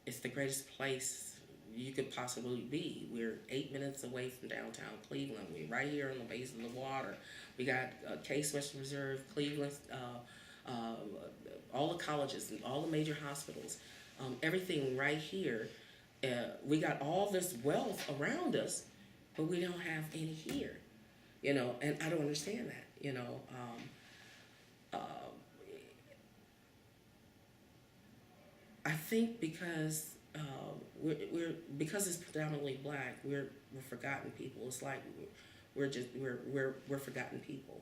it's the greatest place you could possibly be. We're 8 minutes away from downtown Cleveland. We're right here on the base of the water. We got Case Western Reserve, Cleveland all the colleges and all the major hospitals, everything right here. We got all this wealth around us, but we don't have any here, you know, and I don't understand that, you know. I think because because it's predominantly black, we're forgotten people. It's like we're forgotten people,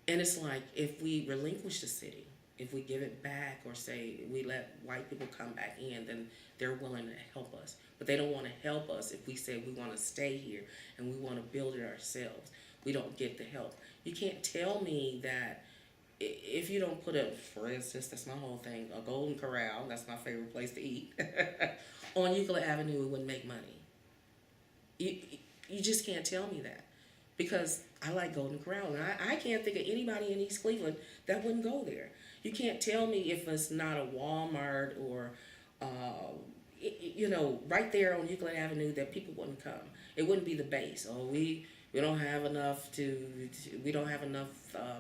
and it's like if we relinquish the city, if we give it back, or say we let white people come back in, then they're willing to help us. But they don't want to help us if we say we want to stay here and we want to build it ourselves. We don't get the help. You can't tell me that if you don't put up, for instance, that's my whole thing, a Golden Corral, that's my favorite place to eat, on Euclid Avenue, it wouldn't make money. You just can't tell me that, because I like Golden Corral, and I can't think of anybody in East Cleveland that wouldn't go there. You can't tell me if it's not a Walmart or, you know, right there on Euclid Avenue that people wouldn't come. It wouldn't be the base. Oh, we don't have enough we don't have enough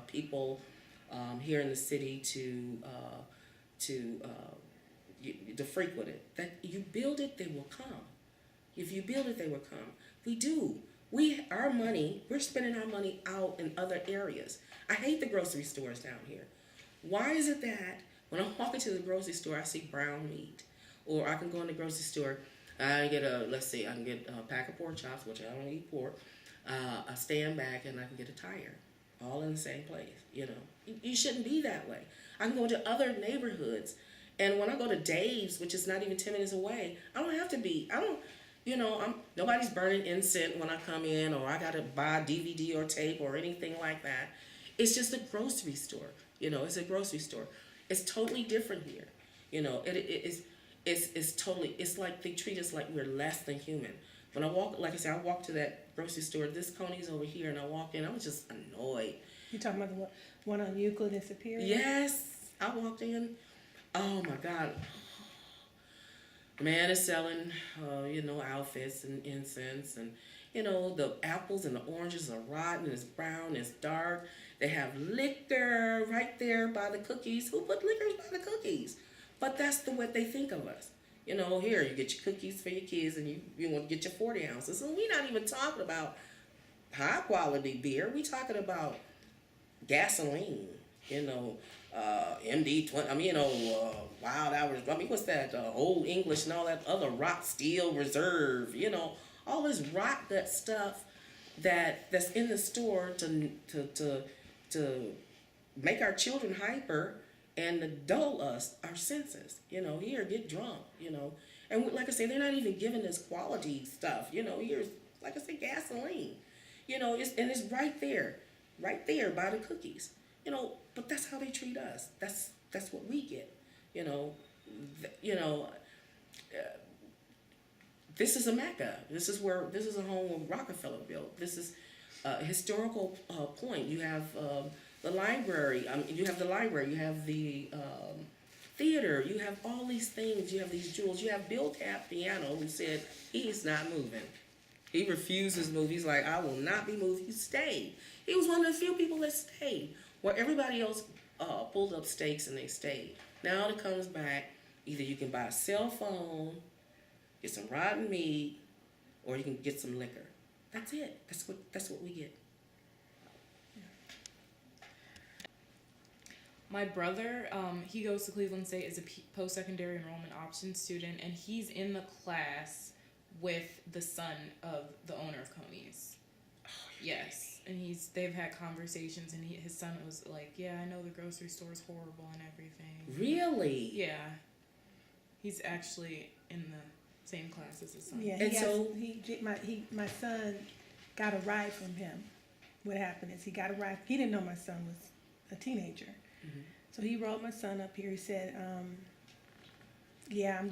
people here in the city to frequent it. That you build it, they will come. If you build it, they will come. We do. Our money, we're spending our money out in other areas. I hate the grocery stores down here. Why is it that when I walk into the grocery store, I see brown meat, or I can go in the grocery store, I get I can get a pack of pork chops, which I don't eat pork, a stand back, and I can get a tire, all in the same place. You know, you shouldn't be that way. I can go to other neighborhoods, and when I go to Dave's, which is not even 10 minutes away, I don't have to be. You know, nobody's burning incense when I come in, or I gotta buy a DVD or tape or anything like that. It's just a grocery store. You know, it's a grocery store. It's totally different here. You know, it's totally. It's like they treat us like we're less than human. When I walk, like I said, I walk to that grocery store. This Coney's over here, and I walk in. I was just annoyed. You talking about the one on Euclid and Superior? Yes, I walked in. Oh my God. The man is selling, you know, outfits and incense, and you know, the apples and the oranges are rotten. It's brown. It's dark. They have liquor right there by the cookies. Who put liquors by the cookies? But that's what they think of us. You know, here you get your cookies for your kids, and you want to get your 40 ounces. And we're not even talking about high quality beer. We're talking about gasoline. You know. MD-20, I mean, you know, Wild Hours, I mean, what's that, Old English and all that other rock, Steel Reserve, you know, all this rock gut stuff that's in the store to make our children hyper and to dull us, our senses, you know, here, get drunk, you know, and like I say, they're not even giving us quality stuff, you know, here's, like I say, gasoline, you know, it's right there by the cookies. You know, but that's how they treat us. That's what we get. You know, this is a Mecca. This is a home where Rockefeller built. This is a historical point. You have the library. You have the library. You have the theater. You have all these things. You have these jewels. You have Bill Piano, who said he's not moving. He refuses to move. He's like, I will not be moved. He stayed. He was one of the few people that stayed. Where everybody else pulled up stakes and they stayed. Now it comes back, either you can buy a cell phone, get some rotten meat, or you can get some liquor. That's it. That's what we get. My brother, he goes to Cleveland State as a post-secondary enrollment option student, and he's in the class with the son of the owner of Coney's. Yes. And they've had conversations, and his son was like, yeah, I know the grocery store is horrible and everything. Really? Yeah. He's actually in the same class as his son. Yeah, my son got a ride from him. What happened is he got a ride. He didn't know my son was a teenager. Mm-hmm. So he rolled my son up here. He said, yeah, I'm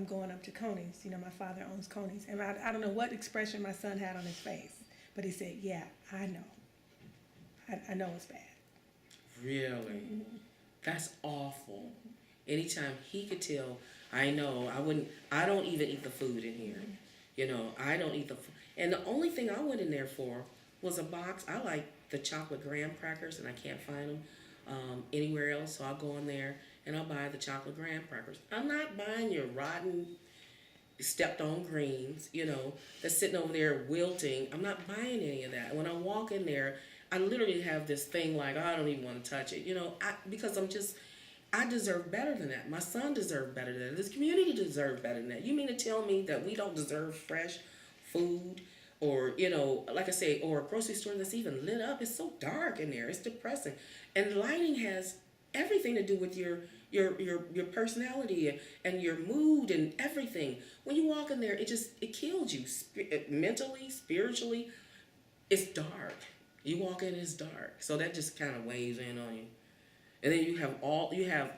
going up to Coney's. You know, my father owns Coney's. And I don't know what expression my son had on his face. But he said, yeah, I know. I know it's bad. Really? Mm-hmm. That's awful. Anytime he could tell, I know, I don't even eat the food in here. Mm-hmm. You know, I don't eat the food. And the only thing I went in there for was a box. I like the chocolate graham crackers, and I can't find them anywhere else. So I'll go in there and I'll buy the chocolate graham crackers. I'm not buying your rotten, stepped on greens, that's sitting over there wilting. I'm not buying any of that. When I walk in there, I literally have this thing like, I don't even want to touch it, because I deserve better than that. My son deserves better than that. This community deserves better than that. You mean to tell me that we don't deserve fresh food, or, like I say, or a grocery store that's even lit up? It's so dark in there. It's depressing. And lighting has everything to do with your personality and your mood and everything. When you walk in there, it kills you mentally, spiritually. It's dark. You walk in, it's dark. So that just kind of weighs in on you. And then you have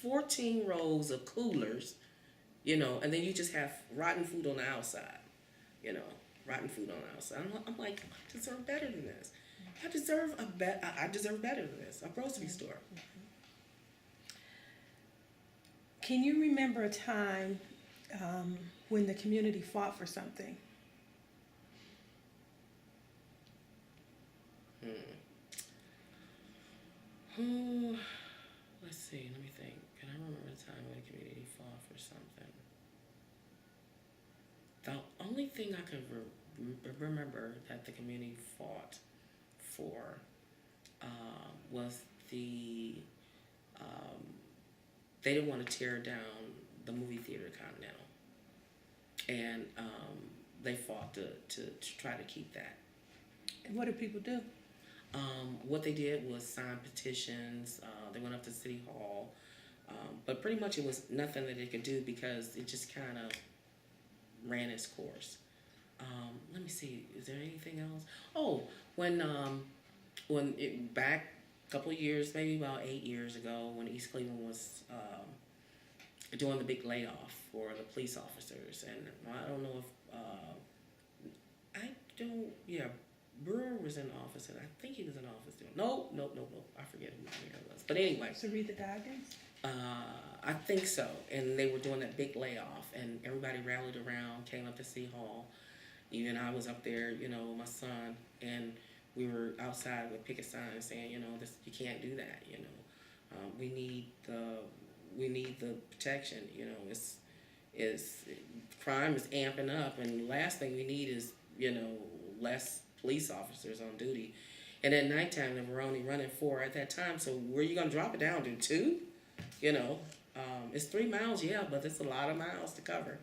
14 rows of coolers, and then you just have rotten food on the outside, rotten food on the outside. I'm like, I deserve better than this. I deserve better than this. A grocery store. Can you remember a time when the community fought for something? Let's see. Let me think. Can I remember a time when the community fought for something? The only thing I could remember that the community fought for was they didn't want to tear down the movie theater Continental, and they fought to try to keep that. And what did people do? What they did was sign petitions. They went up to City Hall, but pretty much it was nothing that they could do because it just kind of ran its course. Let me see. Is there anything else? Oh, when back a couple of years, maybe about 8 years ago, when East Cleveland was doing the big layoff for the police officers, and I don't know if Brewer was in office, and I think he was in office then. No. I forget who the mayor was. But anyway. Sarita Goggins? I think so. And they were doing that big layoff, and everybody rallied around, came up to City Hall. Even I was up there, with my son, and we were outside with picket signs saying, this, you can't do that, we need the protection, crime is amping up, and the last thing we need is, less police officers on duty. And at nighttime, they were only running 4 at that time. So where are you going to drop it down to 2? It's 3 miles, yeah, but it's a lot of miles to cover.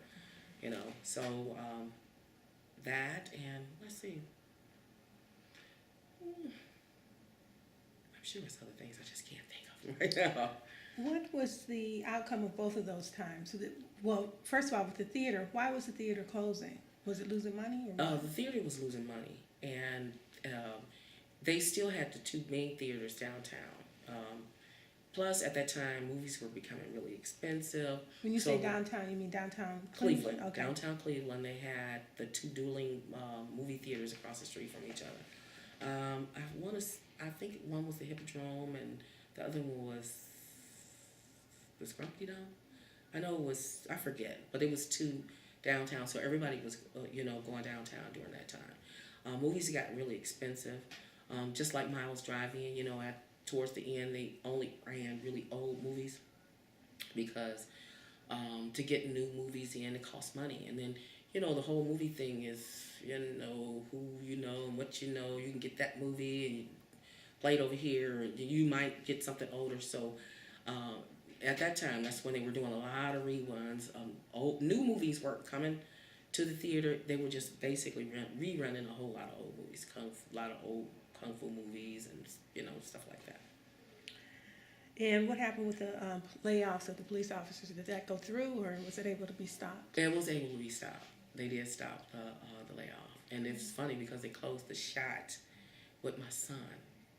So that, and let's see. I'm sure there's other things I just can't think of right now. What was the outcome of both of those times? Well, first of all, with the theater, why was the theater closing? Was it losing money? Or the theater was losing money, and they still had the 2 main theaters downtown. Plus, at that time, movies were becoming really expensive. When you say downtown, you mean downtown Cleveland? Okay. Downtown Cleveland, they had the 2 dueling movie theaters across the street from each other. I think one was the Hippodrome, and the other one was Grumpy Dome. I know it was, I forget, but it was 2 downtown, so everybody was, going downtown during that time. Movies got really expensive. Just like Miles Drive-In, towards the end, they only ran really old movies because to get new movies in, it costs money. And then, the whole movie thing is, who you know and what you know. You can get that movie and you play it over here, and you might get something older. So at that time, that's when they were doing a lot of reruns. New movies weren't coming to the theater. They were just basically rerunning a whole lot of old movies, a lot of old kung fu movies and, stuff like that. And what happened with the layoffs of the police officers? Did that go through, or was it able to be stopped? It was able to be stopped. They did stop the layoff. And it's funny because they closed the shot with my son,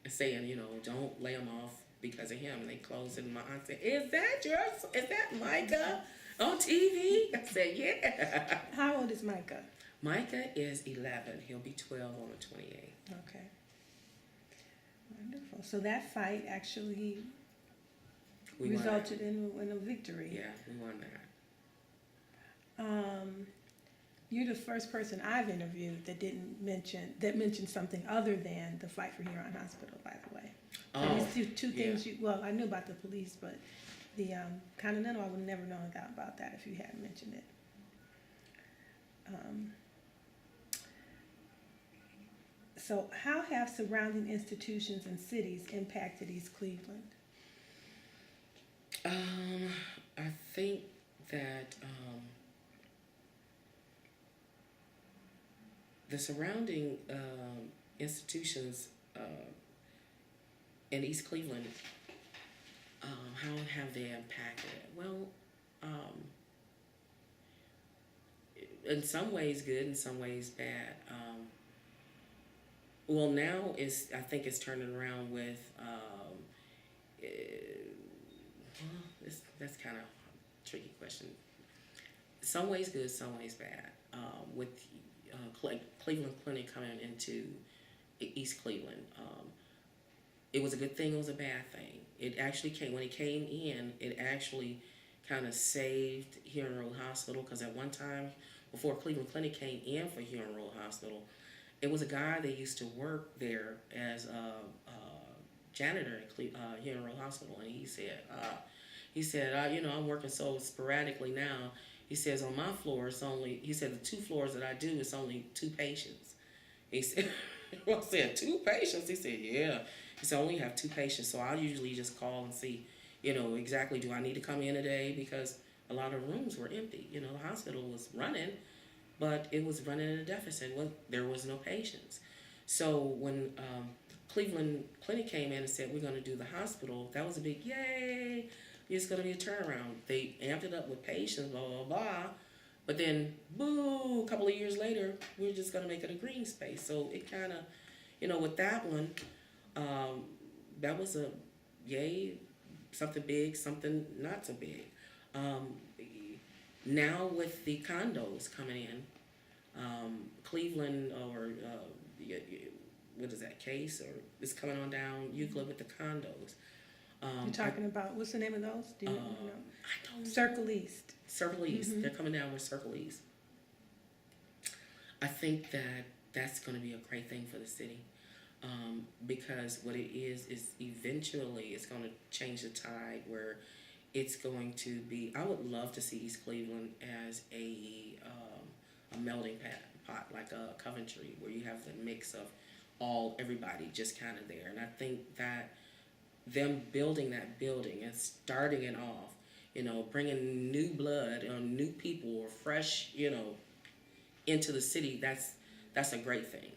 saying, don't lay him off because of him. And they closed it, and my aunt said, is that Micah on TV? I said, yeah. How old is Micah? Micah is 11. He'll be 12 on the 28th. Okay. Wonderful. So that fight actually resulted in a victory. Yeah, we won that. You're the first person I've interviewed that mentioned something other than the Fight for Huron Hospital, by the way. So Oh, these two things yeah. well, I knew about the police, but the Continental, I would have never known about that if you hadn't mentioned it. So how have surrounding institutions and cities impacted East Cleveland? I think that the surrounding institutions in East Cleveland, how have they impacted it? Well, in some ways good, in some ways bad. Well, now I think it's turning around with. That's kind of a tricky question. Some ways good, some ways bad. With Cleveland Clinic coming into East Cleveland, it was a good thing. It was a bad thing. It actually when it came in, it actually kind of saved Huron Road Hospital, because at one time before Cleveland Clinic came in for Huron Road Hospital, it was a guy that used to work there as a janitor at Huron Road Hospital, and he said, I'm working so sporadically now. He says, on my floor, he said, the 2 floors that I do, it's only 2 patients. He said, well, I said, 2 patients? He said, yeah. He said, I only have 2 patients, so I usually just call and see, exactly, do I need to come in today? Because a lot of rooms were empty. The hospital was running, but it was running at a deficit. There was no patients. So when Cleveland Clinic came in and said, we're going to do the hospital, that was a big yay. It's going to be a turnaround. They amped it up with patients, blah, blah, blah. But then, boo, a couple of years later, we're just going to make it a green space. So it kind of, with that one, that was a yay, something big, something not so big. Now with the condos coming in, Cleveland or what is that case, or it's coming on down Euclid with the condos. You're talking about, what's the name of those? Do you know? I don't know. Circle East. Circle East. They're coming down with Circle East. I think that that's going to be a great thing for the city, because what it is eventually it's going to change the tide where it's going to be. I would love to see East Cleveland as a melting pot like a Coventry, where you have the mix of everybody just kind of there. And I think that them building that building and starting it off, bringing new blood or new people or fresh, into the city, that's a great thing.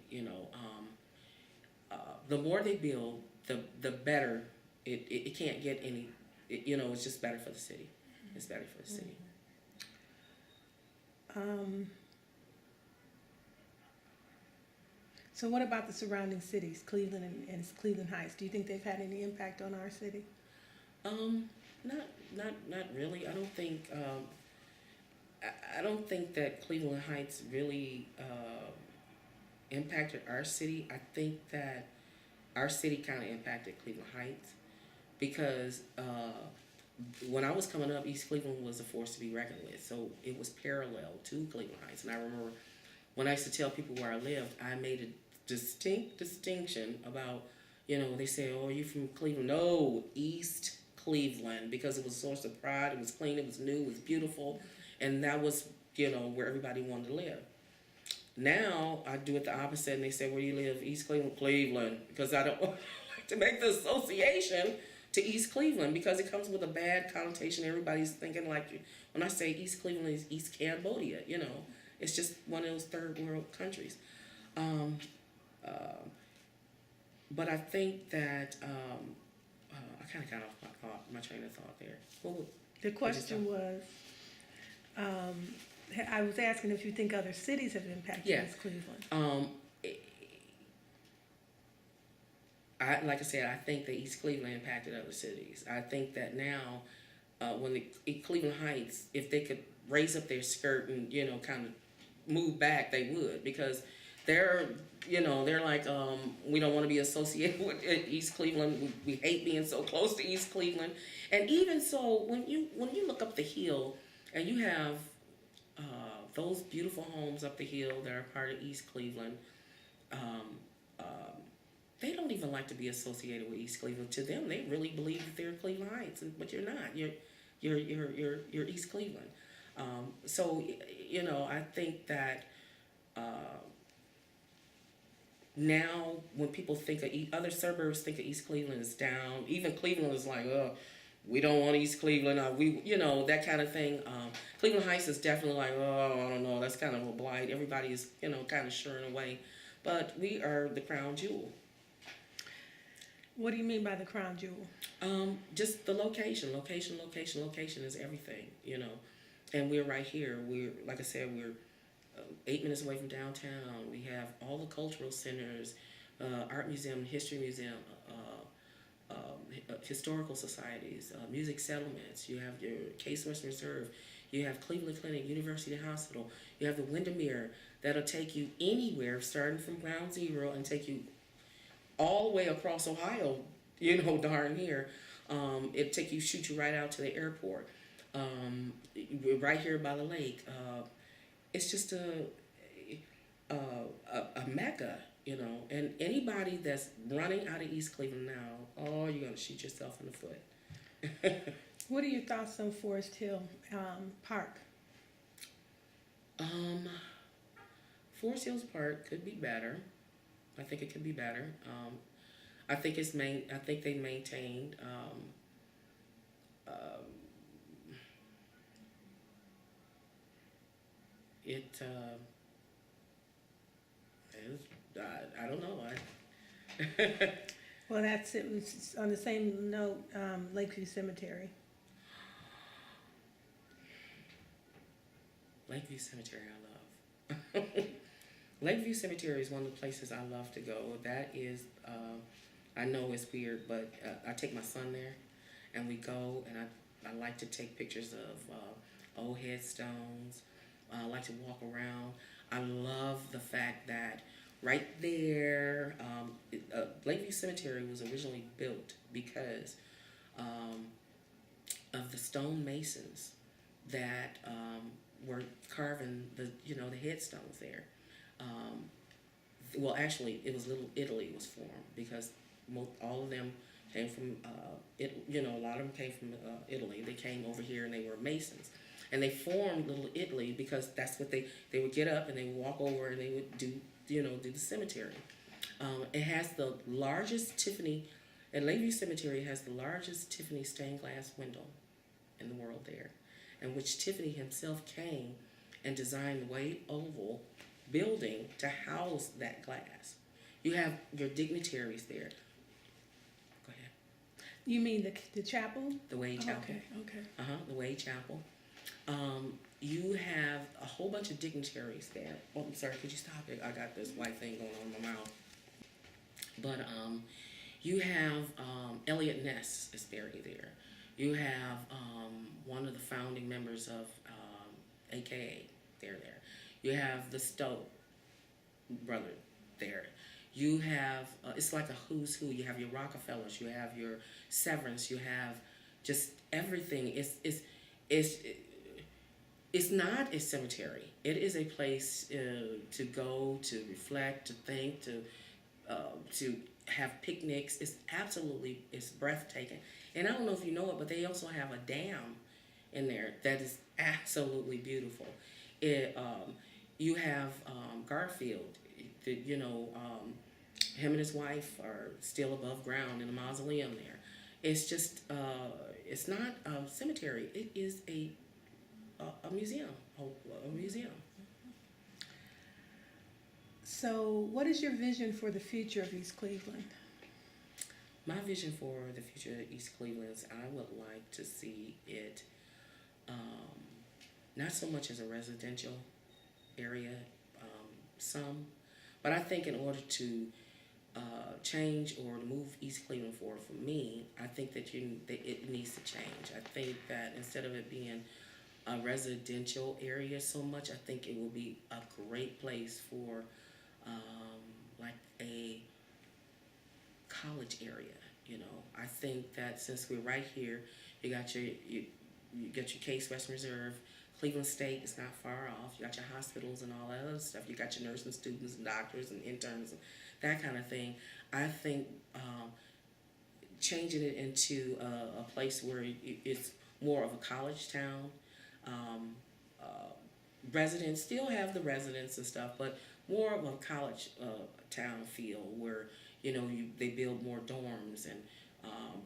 The more they build, the better. It can't get any. It's just better for the city. It's better for the city. So what about the surrounding cities, Cleveland and Cleveland Heights? Do you think they've had any impact on our city? Not really. I don't think. I don't think that Cleveland Heights really impacted our city. I think that our city kind of impacted Cleveland Heights, because when I was coming up, East Cleveland was a force to be reckoned with. So it was parallel to Cleveland Heights. And I remember when I used to tell people where I lived, I made a distinct distinction about, they say, oh, are you from Cleveland? No, East Cleveland, because it was a source of pride. It was clean, it was new, it was beautiful. And that was, where everybody wanted to live. Now I do it the opposite, and they say, where do you live? East Cleveland, Cleveland, because I don't like to make the association to East Cleveland, because it comes with a bad connotation. Everybody's thinking like, when I say East Cleveland, is East Cambodia, it's just one of those third world countries. But I think that I kind of got off my train of thought there. The question was, I was asking if you think other cities have impacted East Cleveland. Like I said, I think that East Cleveland impacted other cities. I think that now, when Cleveland Heights, if they could raise up their skirt and kind of move back, they would, because they're like, we don't want to be associated with East Cleveland. We hate being so close to East Cleveland. And even so, when you look up the hill and you have those beautiful homes up the hill that are part of East Cleveland, um, um, they don't even like to be associated with East Cleveland. To them, they really believe that they're Cleveland Heights, but you're not. You're East Cleveland. So you know, I think that now when people think of other suburbs, think of East Cleveland is down. Even Cleveland is like, oh, we don't want East Cleveland. We, you know, that kind of thing. Cleveland Heights is definitely like, oh, I don't know, that's kind of a blight. Everybody is, you know, kind of shuring away, but we are the crown jewel. What do you mean by the crown jewel? Just the location is everything, you know. And we're right here. We're, like I said, we're 8 minutes away from downtown. We have all the cultural centers, art museum, history museum, historical societies, music settlements. You have your Case Western Reserve. You have Cleveland Clinic, University Hospital. You have the Windermere that'll take you anywhere, starting from ground zero and take you all the way across Ohio, you know, darn near. It'll take you, shoot you right out to the airport. We're right here by the lake. It's just a mecca, you know. And anybody that's running out of East Cleveland now, oh, you're gonna shoot yourself in the foot. What are your thoughts on Forest Hill Park? Forest Hills Park could be better. I think it could be better. I think they maintained. It is, I don't know. Well, that's it. Was on the same note, Lakeview Cemetery. Lakeview Cemetery, I love. Lakeview Cemetery is one of the places I love to go. That is, I know it's weird, but I take my son there, and we go, and I like to take pictures of old headstones. I like to walk around. I love the fact that right there, Lakeview Cemetery was originally built because of the stone masons that were carving the headstones there. Well, actually, it was Little Italy was formed because all of them came from a lot of them came from Italy. They came over here and they were masons. And they formed Little Italy because that's what they would get up and they would walk over and they would do the cemetery. It has the largest Lakeview Cemetery has the largest Tiffany stained glass window in the world there, in which Tiffany himself came and designed the white oval building to house that glass. You have your dignitaries there. Go ahead. You mean the chapel? The Wade Chapel. Okay. The Wade Chapel. You have a whole bunch of dignitaries there. Oh, I'm sorry, could you stop it? I got this white thing going on in my mouth. But you have Elliot Ness is buried there. You have one of the founding members of AKA, they're there. You have the Stowe brother there. You have, it's like a who's who. You have your Rockefellers, you have your Severance, you have just everything. It's not a cemetery. It is a place to go, to reflect, to think, to have picnics. It's breathtaking. And I don't know if you know it, but they also have a dam in there that is absolutely beautiful. You have Garfield. Him and his wife are still above ground in a mausoleum there. It's just, it's not a cemetery. It is a museum, a museum. So, what is your vision for the future of East Cleveland? My vision for the future of East Cleveland is I would like to see it not so much as a residential area, but I think in order to change or move East Cleveland forward for me, I think that it needs to change. I think that instead of it being a residential area so much, I think it will be a great place for like a college area. I think that since we're right here, you got your Case Western Reserve, Cleveland State is not far off. You got your hospitals and all that other stuff. You got your nursing students and doctors and interns and that kind of thing. I think changing it into a place where it's more of a college town. Residents still have the residents and stuff, but more of a college town feel where they build more dorms and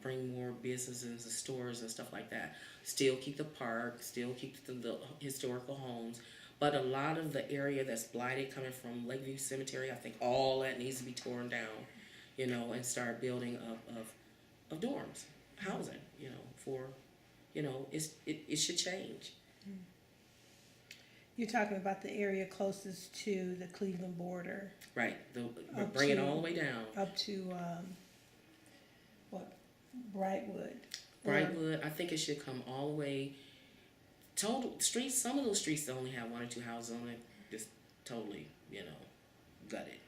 bring more businesses and stores and stuff like that. Still keep the park, still keep the historical homes, but a lot of the area that's blighted coming from Lakeview Cemetery, I think all that needs to be torn down, and start building of dorms, housing, for, it should change. You're talking about the area closest to the Cleveland border. Right, bring it all the way down. Up to, Brightwood. Brightwood, I think it should come all the way, total streets, some of those streets that only have 1 or 2 houses on it, just totally, gut it,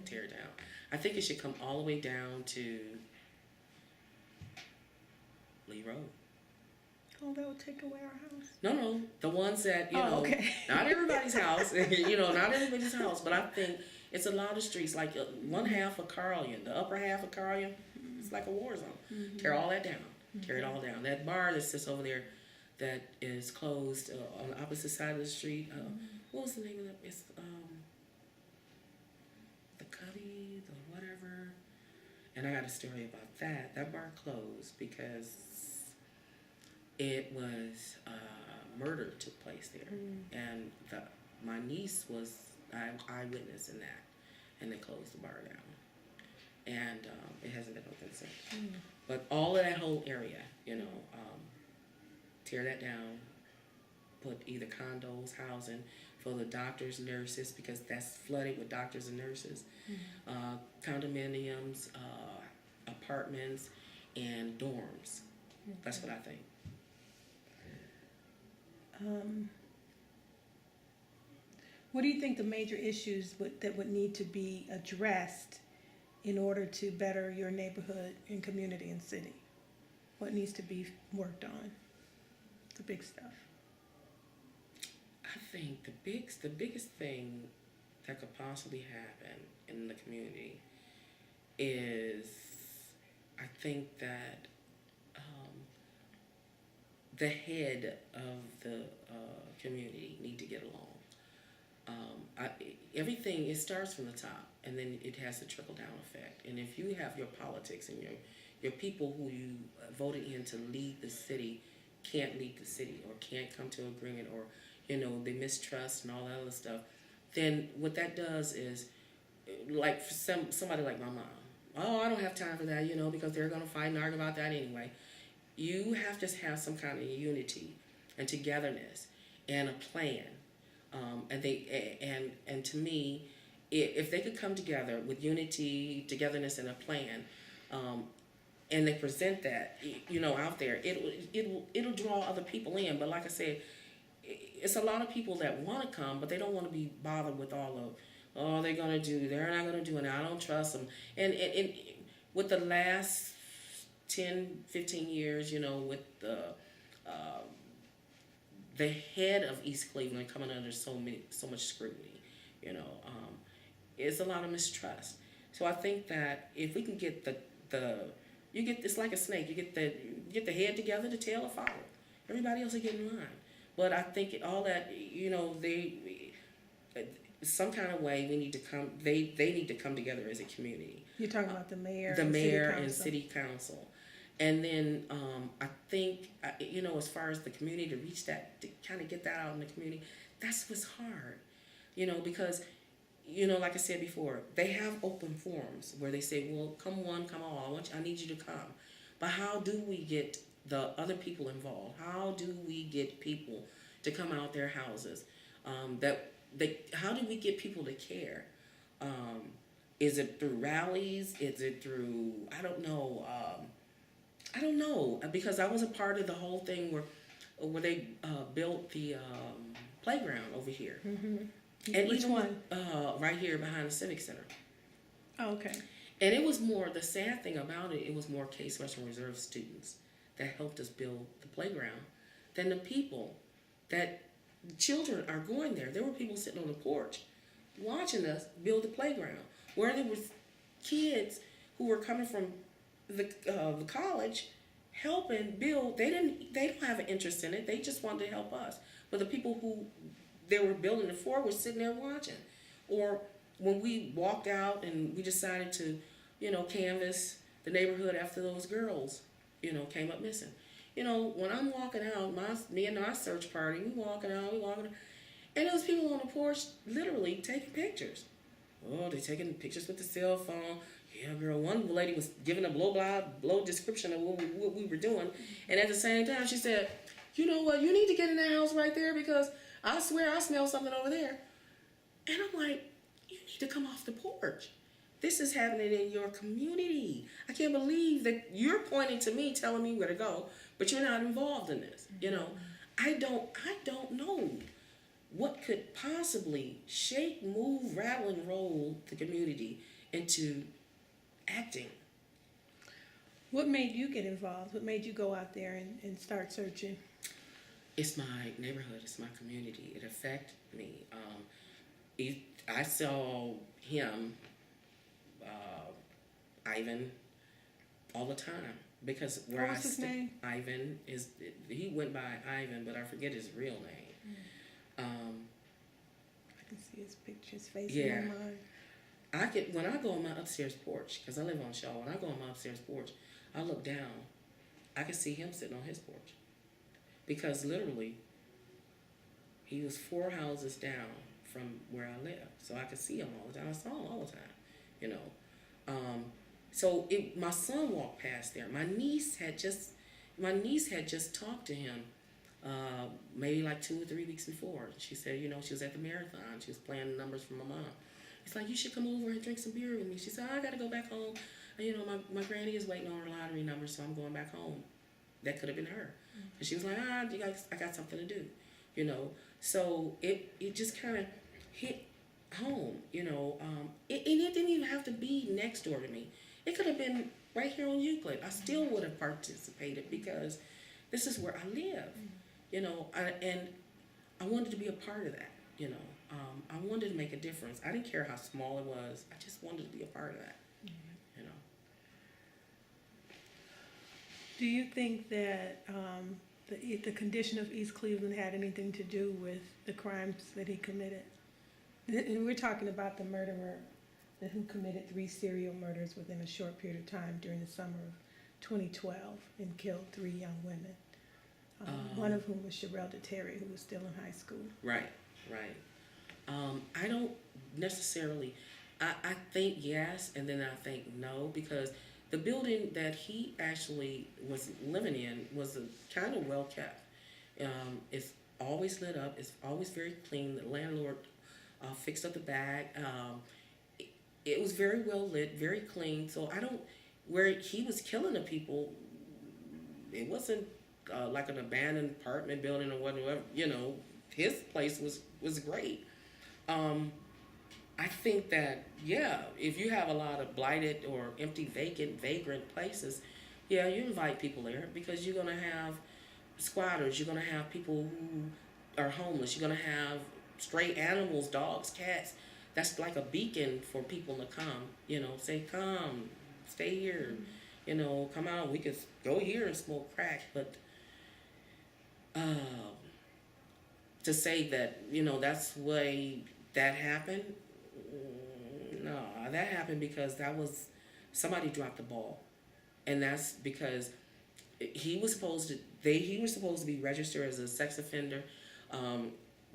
tear it down. I think it should come all the way down to Lee Road. Oh, that would take away our house? No, the ones that, okay. not everybody's house, not everybody's house, but I think it's a lot of streets, like one half of Carlion, the upper half of Carlion, it's like a war zone. Mm-hmm. Tear all that down. Mm-hmm. Tear it all down. That bar that sits over there that is closed on the opposite side of the street, what was the name of that? It's the Cubby, the whatever. And I got a story about that. That bar closed because it was murder took place there, and my niece was eyewitness in that, and they closed the bar down, and it hasn't been open since. But all of that whole area, tear that down, put either condos, housing for the doctors, nurses, because that's flooded with doctors and nurses, condominiums, apartments, and dorms. That's what I think. What do you think the major issues that would need to be addressed in order to better your neighborhood and community and city? What needs to be worked on? The big stuff. I think the biggest thing that could possibly happen in the community is, I think that the head of the community need to get along. Everything, it starts from the top, and then it has a trickle-down effect. And if you have your politics and your people who you voted in to lead the city can't lead the city or can't come to agreement, or they mistrust and all that other stuff, then what that does is, like for somebody like my mom, I don't have time for that, because they're going to fight and argue about that anyway. You have to have some kind of unity and togetherness and a plan. And to me, if they could come together with unity, togetherness, and a plan, and they present that, out there, it'll draw other people in. But like I said, it's a lot of people that want to come, but they don't want to be bothered with all of, they're gonna do, they're not gonna do, and I don't trust them. And with the last 10, 15 years, with the head of East Cleveland coming under so much scrutiny, it's a lot of mistrust. So I think that if we can get it's like a snake. You get the head together, the tail will follow. Everybody else will get in line. But I think all that, some kind of way we need to come. They need to come together as a community. You're talking about the mayor, and city council. And then I think, as far as the community, to reach that, to kind of get that out in the community, that's what's hard. Because, like I said before, they have open forums where they say, well, come one, come all, I need you to come. But how do we get the other people involved? How do we get people to come out their houses? How do we get people to care? Is it through rallies? Is it through, I don't know, because I was a part of the whole thing where they built the playground over here. Mm-hmm. And which one? Right here behind the Civic Center. Oh, okay. And it was more, the sad thing about it was more Case Western Reserve students that helped us build the playground than the people that children are going there. There were people sitting on the porch watching us build the playground, where there was kids who were coming from the college helping build. They don't have an interest in it. They just wanted to help us. But the people who they were building it for were sitting there watching. Or when we walked out and we decided to, canvass the neighborhood after those girls, came up missing. When I'm walking out, me and my search party, we walking out, and those people on the porch literally taking pictures. Oh, they're taking pictures with the cell phone. Yeah, girl, one lady was giving a blow description of what we were doing. And at the same time, she said, you know what, you need to get in that house right there because I swear I smell something over there. And I'm like, you need to come off the porch. This is happening in your community. I can't believe that you're pointing to me, telling me where to go, but you're not involved in this. I don't know what could possibly shake, move, rattle, and roll the community into acting. What made you get involved? What made you go out there and start searching? It's my neighborhood. It's my community. It affected me. I saw him, Ivan, all the time because where What was his name? Ivan he went by Ivan, but I forget his real name. I can see his picture, his face Yeah. in my mind. When I go on my upstairs porch, because I live on Shaw, when I go on my upstairs porch, I look down, I can see him sitting on his porch. Because literally, he was 4 houses down from where I live. So I could see him all the time. I saw him all the time, So my son walked past there. My niece had just talked to him maybe like 2 or 3 weeks before. She said, she was at the marathon. She was playing the numbers for my mom. It's like, you should come over and drink some beer with me. She said, I got to go back home. My granny is waiting on her lottery number, so I'm going back home. That could have been her. And she was like, I got something to do. So it just kind of hit home, and it didn't even have to be next door to me. It could have been right here on Euclid. I still would have participated because this is where I live, and I wanted to be a part of that, I wanted to make a difference. I didn't care how small it was. I just wanted to be a part of that, Do you think that the condition of East Cleveland had anything to do with the crimes that he committed? And we're talking about the murderer who committed 3 serial murders within a short period of time during the summer of 2012 and killed 3 young women. One of whom was Sheila Terry, who was still in high school. Right. I don't necessarily, I think yes, and then I think no, because the building that he actually was living in was kind of well kept. It's always lit up. It's always very clean. The landlord fixed up the back. It was very well lit, very clean. So where he was killing the people, it wasn't like an abandoned apartment building or whatever. His place was great. I think that, if you have a lot of blighted or empty, vagrant places, you invite people there because you're going to have squatters, you're going to have people who are homeless, you're going to have stray animals, dogs, cats. That's like a beacon for people to come, say, come, stay here, come out, we could go here and smoke crack. But to say that, that's the way that happened, no, that happened because somebody dropped the ball. And that's because he was supposed to be registered as a sex offender,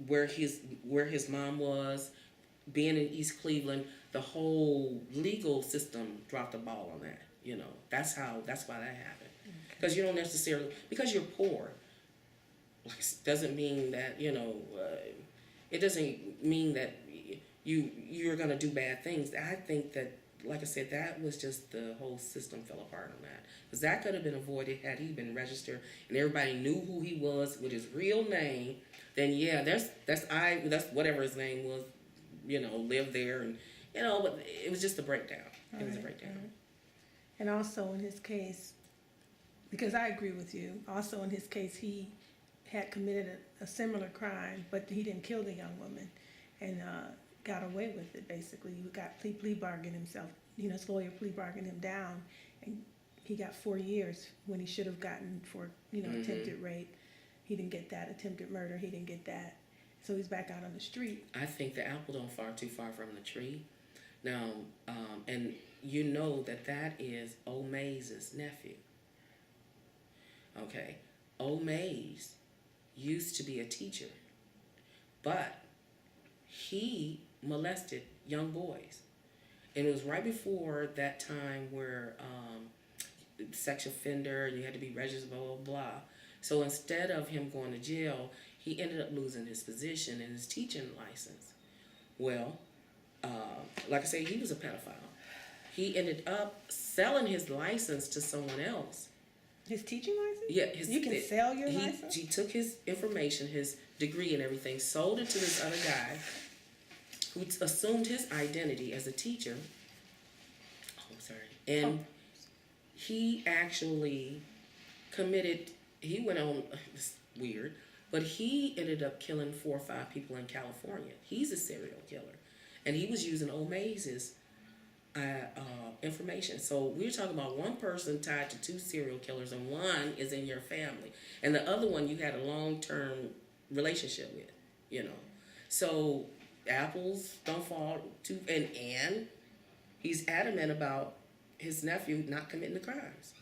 where his mom was, being in East Cleveland, the whole legal system dropped the ball on that. That's why that happened. Because you don't necessarily, because you're poor, doesn't mean that, it doesn't mean that you're going to do bad things. I think that, like I said, that was just the whole system fell apart on that. Because that could have been avoided had he been registered and everybody knew who he was with his real name. Then that's whatever his name was, lived there, and but it was just a breakdown. It was a breakdown. Right. And also in his case, because I agree with you, also in his case he had committed a similar crime, but he didn't kill the young woman, and got away with it. Basically, he got plea bargained himself. His lawyer plea bargained him down, and he got 4 years when he should have gotten for attempted rape. He didn't get that. Attempted murder, he didn't get that. So he's back out on the street. I think the apple don't fall too far from the tree. Now, and you know that is Old Mays' nephew. Okay, Old Mays used to be a teacher, but he molested young boys. And it was right before that time where sex offender, and you had to be registered, blah, blah, blah. So instead of him going to jail, he ended up losing his position and his teaching license. Well, like I say, he was a pedophile. He ended up selling his license to someone else. His teaching license? Yeah. You can sell your license? He took his information, his degree and everything, sold it to this other guy who assumed his identity as a teacher. Oh, I'm sorry. And he actually he went on, it's weird, but he ended up killing 4 or 5 people in California. He's a serial killer. And he was using Old Mays' information. So we're talking about one person tied to 2 serial killers, and one is in your family. And the other one you had a long-term relationship with, So apples don't fall too, and he's adamant about his nephew not committing the crimes.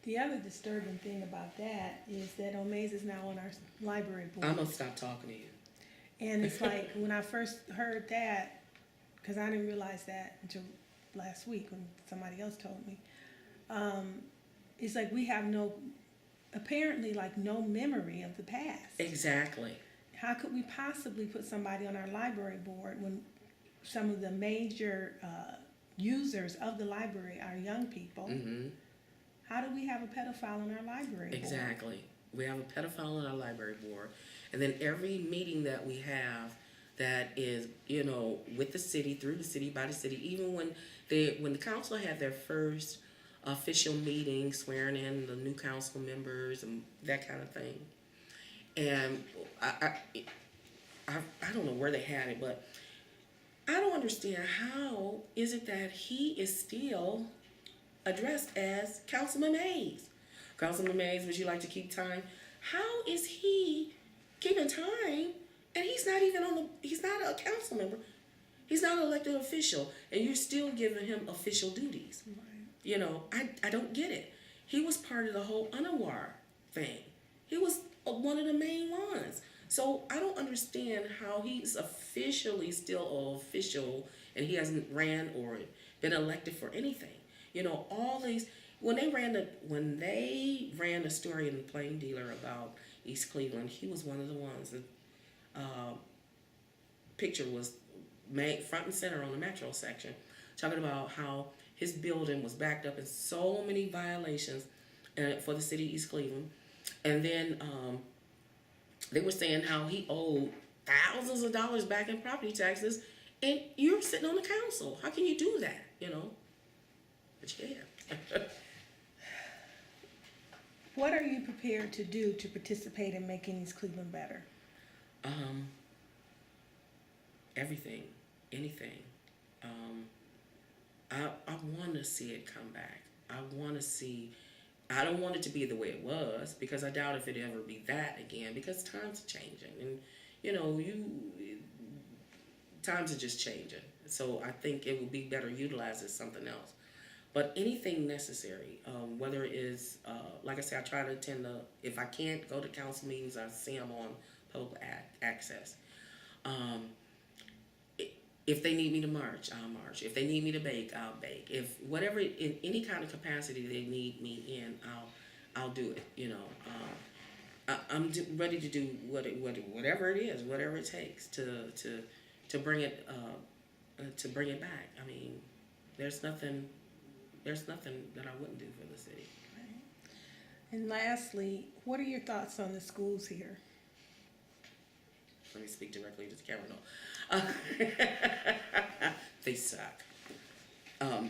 The other disturbing thing about that is that O'Mays is now on our library board. I'm going to stop talking to you. And it's like, when I first heard that, because I didn't realize that until last week when somebody else told me, it's like we have apparently no memory of the past. Exactly. How could we possibly put somebody on our library board when some of the major users of the library are young people? Mm-hmm. How do we have a pedophile on our library board? Exactly. We have a pedophile on our library board. And then every meeting that we have that is, with the city, through the city, by the city, even when the council had their first official meeting, swearing in the new council members and that kind of thing. And I don't know where they had it, but I don't understand how is it that he is still addressed as Councilman Mays. Councilman Mays, would you like to keep time? How is he keeping time and he's not a council member. He's not an elected official, and you're still giving him official duties. Right. I don't get it. He was part of the whole UNAWAR thing. He was one of the main ones. So I don't understand how he's officially still official and he hasn't ran or been elected for anything. All these when they ran the story in the Plain Dealer about East Cleveland, he was one of the ones. The picture was made front and center on the Metro section, talking about how his building was backed up in so many violations for the city of East Cleveland. And then they were saying how he owed thousands of dollars back in property taxes, and you're sitting on the council. How can you do that, But yeah. What are you prepared to do to participate in making East Cleveland better? Everything, anything. I want to see it come back. I don't want it to be the way it was, because I doubt if it'll ever be that again, because times are changing, and times are just changing. So I think it would be better utilized as something else. But anything necessary, whether it is, like I said, I try to attend if I can't go to council meetings, I see them on public access. If they need me to march, I'll march. If they need me to bake, I'll bake. If whatever, in any kind of capacity they need me in, I'll do it. I'm ready to do whatever it is, whatever it takes to bring it back. I mean, there's nothing that I wouldn't do for the city. Right. And lastly, what are your thoughts on the schools here? Let me speak directly to the camera. No. They suck. I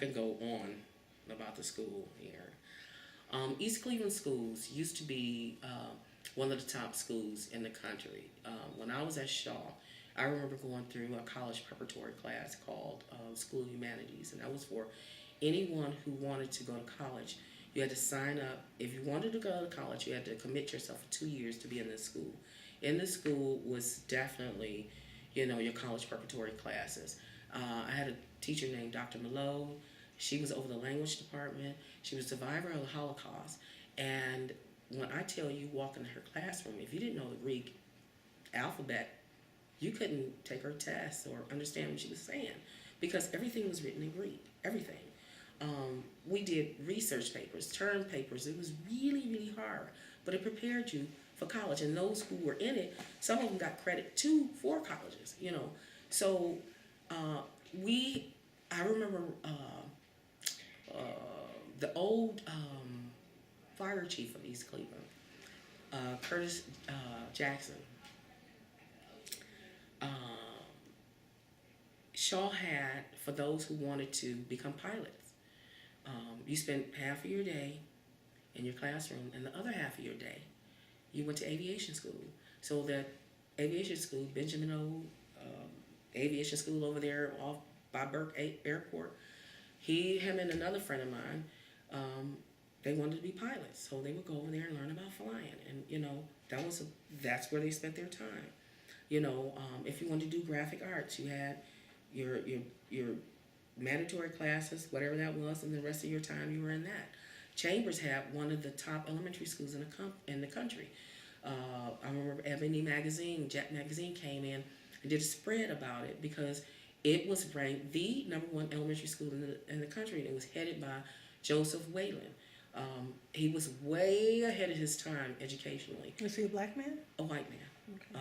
can go on about the school here. East Cleveland schools used to be one of the top schools in the country. When I was at Shaw, I remember going through a college preparatory class called School of Humanities, and that was for anyone who wanted to go to college. You had to sign up. If you wanted to go to college, you had to commit yourself for 2 years to be in this school. In this school was definitely, your college preparatory classes. I had a teacher named Dr. Malone. She was over the language department. She was a survivor of the Holocaust. And when I tell you, walk in her classroom, if you didn't know the Greek alphabet, you couldn't take her test or understand what she was saying because everything was written in Greek, everything. We did research papers, term papers. It was really, really hard, but it prepared you for college. And those who were in it, some of them got credit too for colleges, So I remember the old fire chief of East Cleveland, Curtis Jackson. Shaw had, for those who wanted to become pilots, you spent half of your day in your classroom and the other half of your day you went to aviation school. So that aviation school, Benjamin O. Aviation school over there off by Burke Airport, him and another friend of mine, they wanted to be pilots. So they would go over there and learn about flying. And, that's where they spent their time. If you wanted to do graphic arts, you had your mandatory classes, whatever that was, and the rest of your time you were in that. Chambers had one of the top elementary schools in the country. I remember Ebony Magazine, Jet Magazine came in and did a spread about it because it was ranked the #1 elementary school in the country, and it was headed by Joseph Whalen. He was way ahead of his time educationally. Was he a black man? A white man. Okay.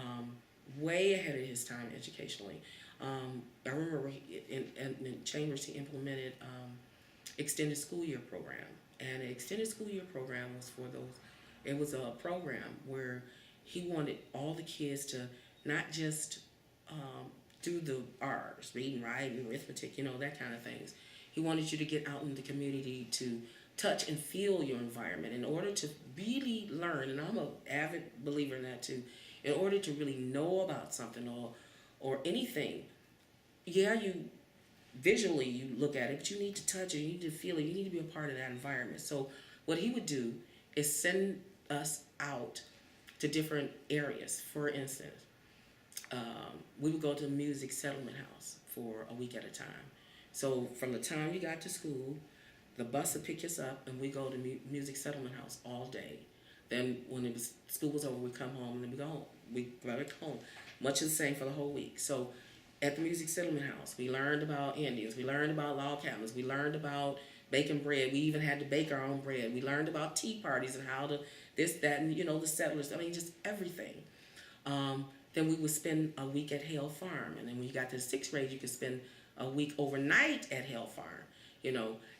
Way ahead of his time educationally. I remember in Chambers he implemented extended school year program, and the extended school year program was for those. It was a program where he wanted all the kids to not just do the R's, reading, writing, arithmetic, that kind of things. He wanted you to get out in the community to touch and feel your environment in order to really learn. And I'm an avid believer in that too. In order to really know about something or anything, you visually you look at it, but you need to touch it, you need to feel it, you need to be a part of that environment. So what he would do is send us out to different areas. For instance, we would go to the Music Settlement House for a week at a time. So from the time you got to school, the bus would pick us up and we go to Music Settlement House all day. Then when school was over, we come home and then we go home. We go back home. Much the same for the whole week. So at the Music Settlement House, we learned about Indians. We learned about log cabins. We learned about baking bread. We even had to bake our own bread. We learned about tea parties and how to this, that, and the settlers. I mean, just everything. Then we would spend a week at Hale Farm. And then when you got to the 6th grade, you could spend a week overnight at Hale Farm,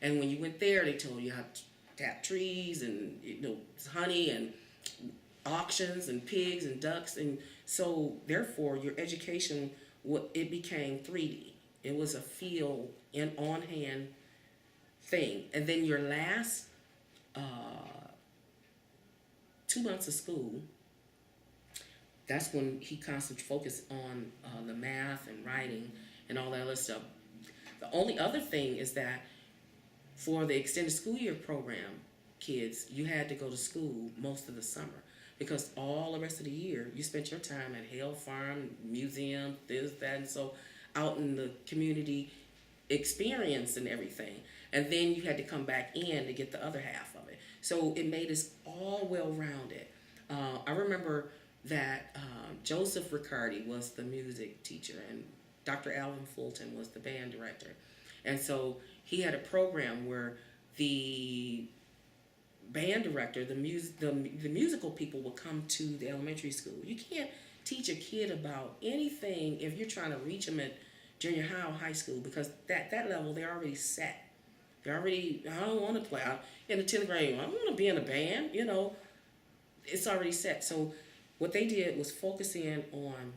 And when you went there, they told you how to tap trees and, honey and auctions and pigs and ducks. And so, therefore, your education, it became 3D. It was a feel and on-hand thing. And then your last 2 months of school, that's when he constantly focused on the math and writing and all that other stuff. The only other thing is that for the extended school year program, kids, you had to go to school most of the summer because all the rest of the year you spent your time at Hale Farm, museum, this, that, and so out in the community experience and everything. And then you had to come back in to get the other half of it. So it made us all well-rounded. I remember that Joseph Riccardi was the music teacher and Dr. Alvin Fulton was the band director. And so he had a program where the band director, the musical people would come to the elementary school. You can't teach a kid about anything if you're trying to reach them at junior high or high school because that level, they're already set. They're already, I don't want to play out in the 10th grade. I don't want to be in a band, It's already set. So what they did was focus in on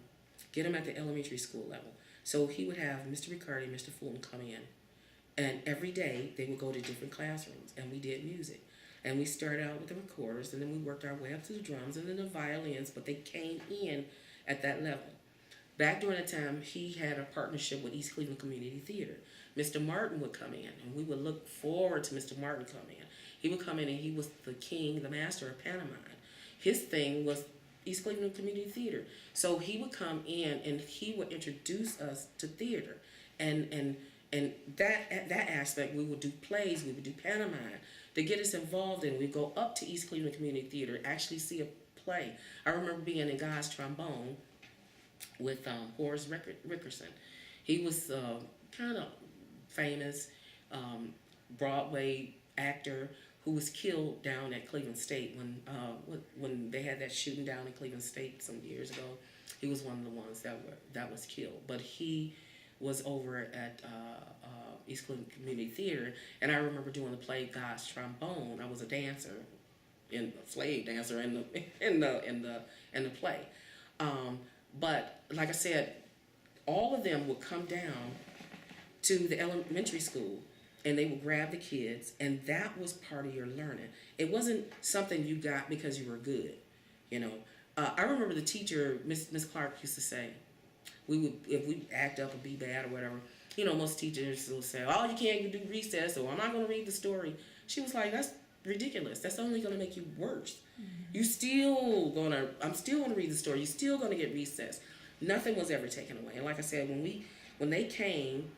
get them at the elementary school level. So he would have Mr. Riccardi, Mr. Fulton come in. And every day they would go to different classrooms and we did music. And we started out with the recorders, and then we worked our way up to the drums and then the violins, but they came in at that level. Back during that time, he had a partnership with East Cleveland Community Theater. Mr. Martin would come in, and we would look forward to Mr. Martin coming in. He would come in, and he was the king, the master of pantomime. His thing was East Cleveland Community Theater. So he would come in, and he would introduce us to theater. And that aspect, we would do plays, we would do pantomime to get us involved in. We'd go up to East Cleveland Community Theater, actually see a play. I remember being in God's Trombone with Horace Richardson. He was kind of famous Broadway actor who was killed down at Cleveland State when they had that shooting down in Cleveland State some years ago. He was one of the ones that was killed. But he was over at East Cleveland Community Theater, and I remember doing the play God's Trombone. I was a dancer, a slave dancer in the play. But like I said, all of them would come down to the elementary school, and they would grab the kids, and that was part of your learning. It wasn't something you got because you were good, you know. I remember the teacher, Miss Clark, used to say, if we act up or be bad or whatever, you know, most teachers will say, oh, you can't do recess, or I'm not going to read the story. She was like, that's ridiculous. That's only going to make you worse. Mm-hmm. I'm still going to read the story. You're still going to get recess. Nothing was ever taken away. And like I said, when they came,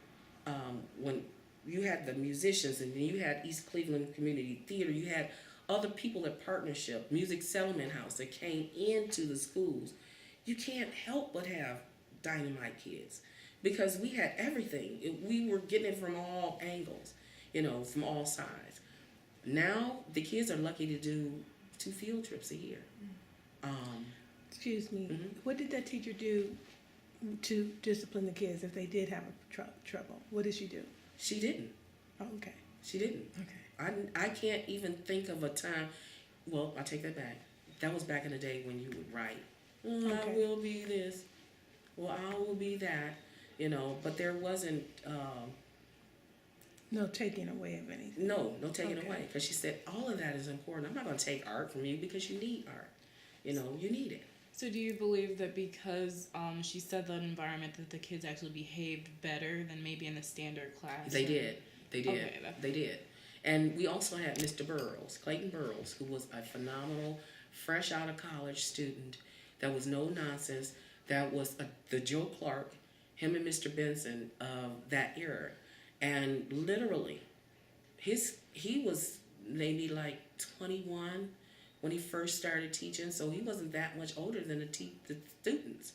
when you had the musicians, and then you had East Cleveland Community Theater, you had other people at Partnership, Music Settlement House that came into the schools, you can't help but have dynamite kids, because we had everything. We were getting it from all angles, you know, from all sides. Now the kids are lucky to do 2 field trips a year. Excuse me. Mm-hmm. What did that teacher do to discipline the kids if they did have trouble? What did she do? She didn't. Oh, okay. She didn't. Okay. I can't even think of a time. Well, I take that back. That was back in the day when you would write, I will be this, well, I will be that, you know, but there wasn't no taking away of anything. No taking away, because she said all of that is important. I'm not going to take art from you, because you need art. You know, you need it. So do you believe that because she said that environment that the kids actually behaved better than maybe in the standard class? They did. Okay, They did. And we also had Mr. Clayton Burrows, who was a phenomenal, fresh out of college student that was no nonsense, that was the Joe Clark, him and Mr. Benson of that era. And literally, he was maybe like 21 when he first started teaching, so he wasn't that much older than the students.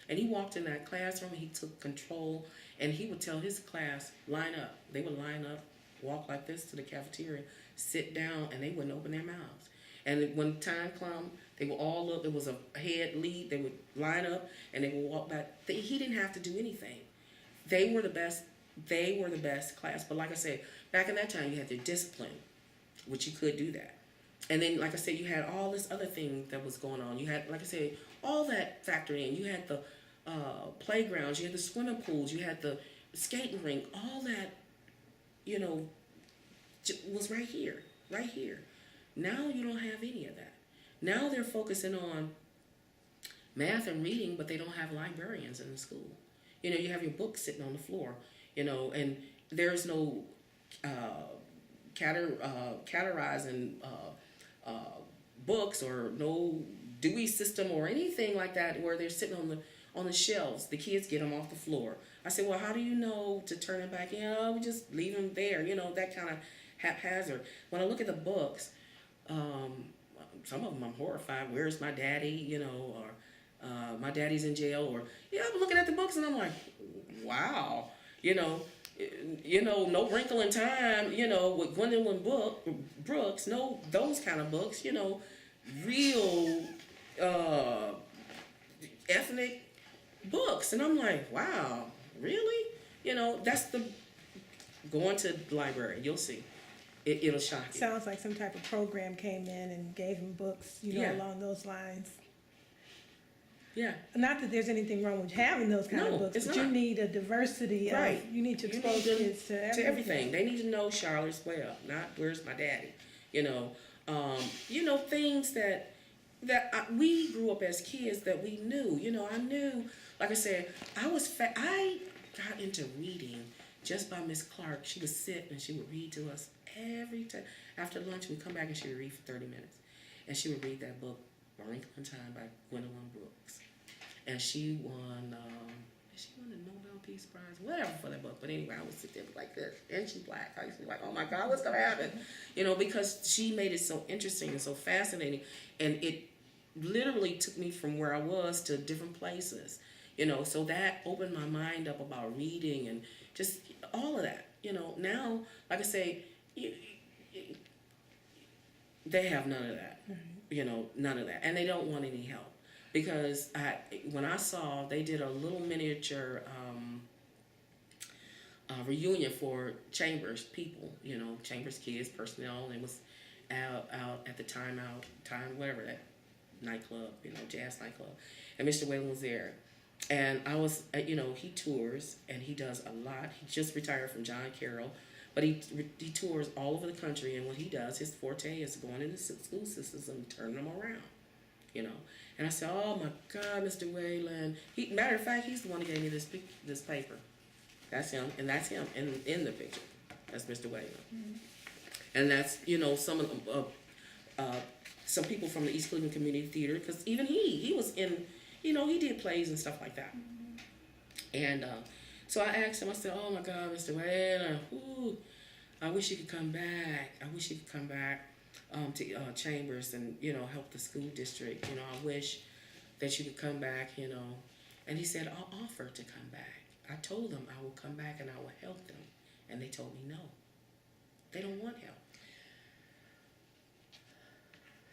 And he walked in that classroom, and he took control, and he would tell his class, line up. They would line up, walk like this to the cafeteria, sit down, and they wouldn't open their mouths. And when time came, they would all look. It was a head lead. They would line up, and they would walk back. He didn't have to do anything. They were the best. They were the best class. But like I said, back in that time, you had the discipline, which you could do that. And then, like I said, you had all this other thing that was going on. You had, like I said, all that factored in. You had the playgrounds. You had the swimming pools. You had the skating rink. All that, you know, was right here. Right here. Now you don't have any of that. Now they're focusing on math and reading, but they don't have librarians in the school. You know, you have your books sitting on the floor, you know, and there's no categorizing books, or no Dewey system or anything like that, where they're sitting on the shelves. The kids get them off the floor. I said, well, how do you know to turn it back in? Oh, we just leave them there, you know, that kind of haphazard. When I look at the books, some of them I'm horrified. Where's my daddy? You know, or my daddy's in jail, or I'm looking at the books and I'm like, wow, you know, No Wrinkle in Time, you know, with Gwendolyn Brooks, no, those kind of books, you know, real ethnic books, and I'm like, wow, really? You know, that's going to the library. You'll see. It'll shock you. Sounds like some type of program came in and gave them books, along those lines. Yeah. Not that there's anything wrong with having those kind of books, but you need a diversity right. You need to expose kids to everything. They need to know Charlotte's Web, not Where's My Daddy. You know, Things that we grew up as kids that we knew. I knew, like I said, I got into reading just by Miss Clark. She would sit and she would read to us every time. After lunch, we'd come back and she would read for 30 minutes. And she would read that book, A Wrinkle in Time by Gwendolyn Brooks. And she won a Nobel Peace Prize, whatever, for that book. But anyway, I would sit there like this, and she's black. I used to be like, oh my God, what's gonna happen? Because she made it so interesting and so fascinating, and it literally took me from where I was to different places. So that opened my mind up about reading and just all of that. Now, like I say, they have none of that. None of that, and they don't want any help. Because when I saw they did a little miniature reunion for Chambers people, Chambers kids, personnel, and it was out at the time whatever, that nightclub, jazz nightclub, and Mr. Whalen was there, and I was, he tours and he does a lot. He just retired from John Carroll, but he tours all over the country, and what he does, his forte is going into school systems and turning them around, And I said, oh my God, Mr. Whalen. Matter of fact, he's the one who gave me this paper. That's him, and that's him in the picture. That's Mr. Whalen. Mm-hmm. And that's, some of some people from the East Cleveland Community Theater, because even he was in, he did plays and stuff like that. Mm-hmm. And so I asked him, I said, oh my God, Mr. Whalen, I wish you could come back. I wish you could come back. To Chambers and help the school district. I wish that you could come back. And he said, I'll offer to come back. I told them I will come back and I will help them, and they told me no. They don't want help.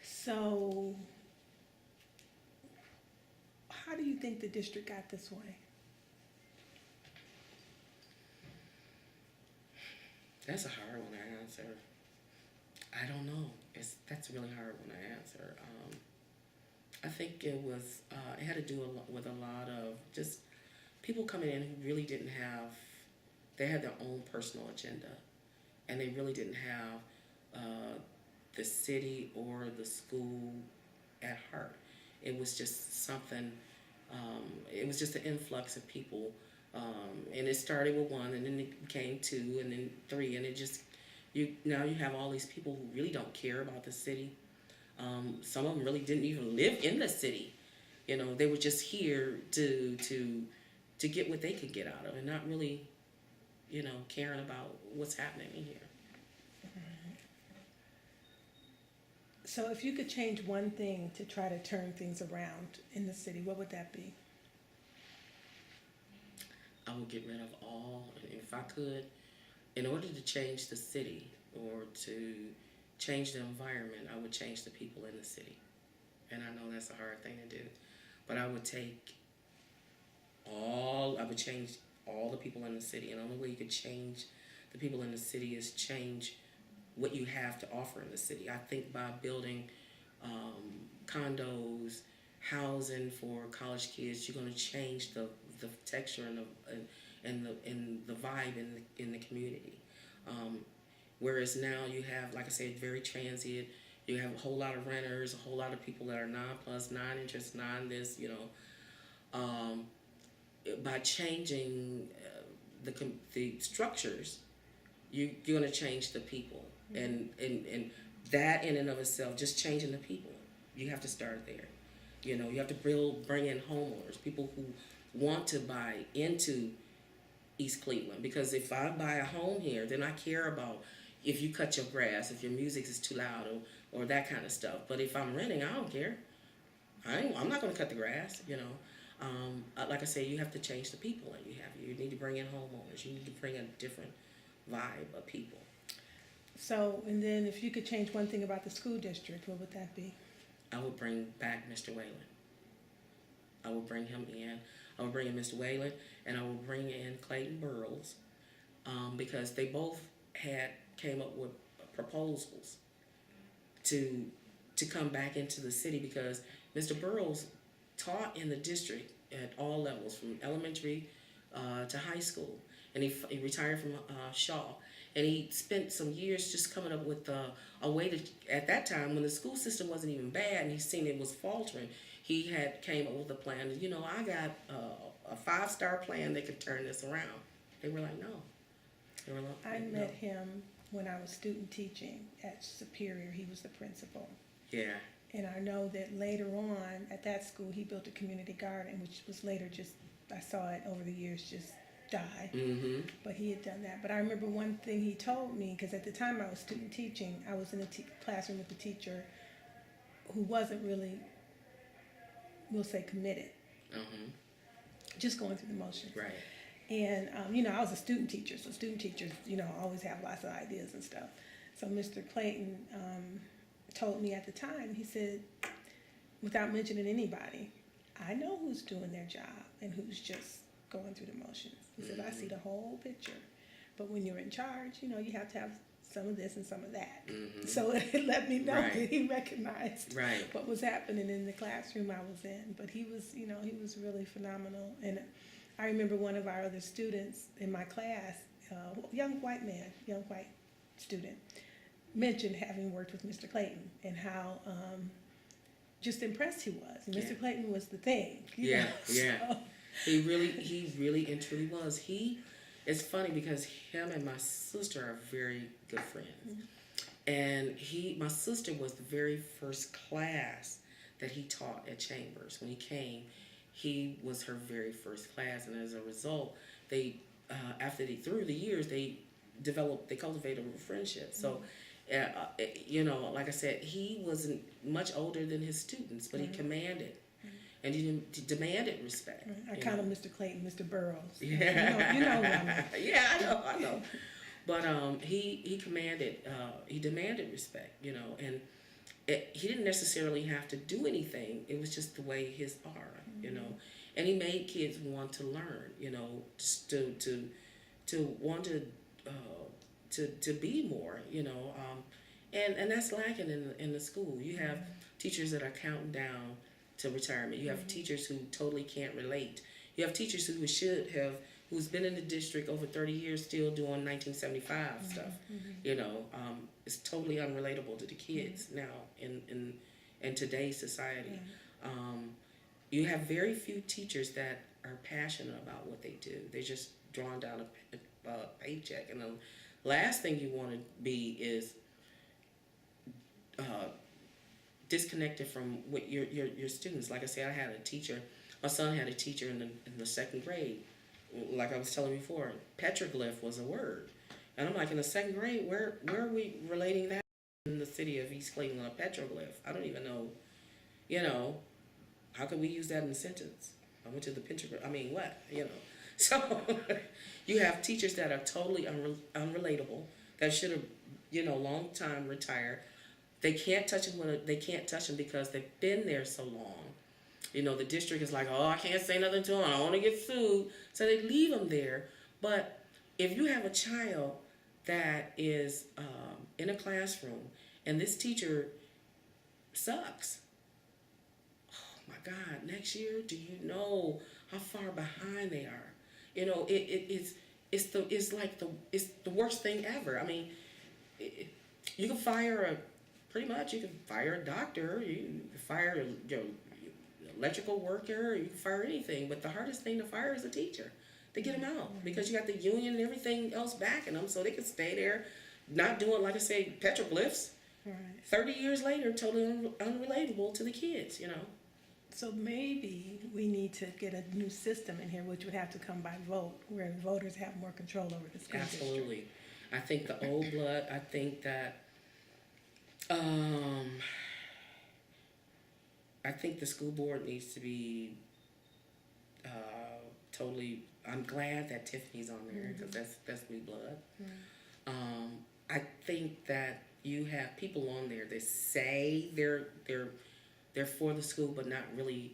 So, how do you think the district got this way? That's a hard one to answer. I don't know. That's a really hard one to answer. I think it had to do with a lot of just people coming in who really didn't have, they had their own personal agenda, and they really didn't have the city or the school at heart. It was just something, it was just an influx of people, and it started with one, and then it became two, and then three, and it just, now you have all these people who really don't care about the city. Some of them really didn't even live in the city. They were just here to get what they could get out of it, and not really, caring about what's happening in here. So if you could change one thing to try to turn things around in the city, what would that be? I would get rid of all, if I could, in order to change the city or to change the environment, I would change the people in the city. And I know that's a hard thing to do, but I would change all the people in the city. And the only way you could change the people in the city is change what you have to offer in the city. I think by building condos, housing for college kids, you're going to change the texture and the vibe in the community. Whereas now you have, like I said, very transient. You have a whole lot of renters, a whole lot of people that are non-plus, non-interest, non-this, by changing the structures, you're going to change the people. Mm-hmm. And that in and of itself, just changing the people, you have to start there. You have to bring in homeowners, people who want to buy into East Cleveland. Because if I buy a home here, then I care about if you cut your grass, if your music is too loud, or that kind of stuff. But if I'm renting, I don't care. I'm not going to cut the grass, Like I say, you have to change the people, and you need to bring in homeowners. You need to bring a different vibe of people. So, and then if you could change one thing about the school district, what would that be? I would bring back Mr. Whalen. I would bring him in. I would bring in Mr. Whalen, and I would bring in Clayton Burrows, because they both came up with proposals to come back into the city, because Mr. Burrows taught in the district at all levels, from elementary to high school, and he retired from Shaw, And he spent some years just coming up with a way to, at that time when the school system wasn't even bad and he seen it was faltering, he had came up with a plan. You know, I got a 5-star plan that could turn this around. They were like, no. They were like, I no. met him when I was student teaching at Superior. He was the principal. Yeah. And I know that later on at that school, he built a community garden, which was later just, I saw it over the years just die. Mm-hmm. But he had done that. But I remember one thing he told me, because at the time I was student teaching, I was in a classroom with a teacher who wasn't really, we'll say, committed. Mm-hmm. Just going through the motions. Right. And, you know, I was a student teacher, so student teachers, you know, always have lots of ideas and stuff. So Mr. Clayton told me at the time, he said, without mentioning anybody, I know who's doing their job and who's just going through the motions. He said, I see the whole picture. But when you're in charge, you know, you have to have some of this and some of that. Mm-hmm. So it let me know Right. that he recognized Right. what was happening in the classroom I was in. But he was, you know, he was really phenomenal. And I remember one of our other students in my class, young white student, mentioned having worked with Mr. Clayton and how just impressed he was. And Mr. Yeah. Clayton was the thing. You Yeah, know? yeah. So, He really and truly was. It's funny because him and my sister are very good friends. Mm-hmm. And my sister was the very first class that he taught at Chambers. When he came, he was her very first class. And as a result, they, through the years, they cultivated a friendship. So, you know, like I said, he wasn't much older than his students, but he commanded. And he demanded respect. I call him Mr. Clayton, Mr. Burroughs. Yeah. You know what I mean. Yeah, I know. But he demanded respect, you know, and he didn't necessarily have to do anything. It was just the way his aura, you know, and he made kids want to learn, you know, just to want to be more, you know, and that's lacking in the school. You have teachers that are counting down to retirement. You have teachers who totally can't relate. You have teachers who's been in the district over 30 years still doing 1975 stuff. You know, it's totally unrelatable to the kids now in today's society. You have very few teachers that are passionate about what they do. They're just drawing down a paycheck. And the last thing you want to be is disconnected from what your students. Like I said, I had a teacher. My son had a teacher in the second grade. Like I was telling you before, petroglyph was a word, and I'm like, in the second grade, where are we relating that in the city of East Cleveland? A petroglyph? I don't even know. You know, how could we use that in a sentence? I went to the pentagram. I mean, what? You know, so you have teachers that are totally unrelatable that should have, you know, long time retired. They can't touch them because they've been there so long. You know, the district is like, oh, I can't say nothing to them. I don't want to get sued. So they leave them there. But if you have a child that is in a classroom and this teacher sucks, oh my God, next year, do you know how far behind they are? You know, it's the worst thing ever. I mean, you can fire pretty much, you can fire a doctor, you can fire your electrical worker, you can fire anything, but the hardest thing to fire is a teacher, to get them out, because you got the union and everything else backing them, so they can stay there, not doing, like I say, petroglyphs. Right. 30 years later, totally unrelatable to the kids, you know. So maybe we need to get a new system in here, which would have to come by vote, where voters have more control over the school district. Absolutely. I think the old blood, I think that I think the school board needs to be totally. I'm glad that Tiffany's on there because that's new blood. I think that you have people on there that say they're for the school but not really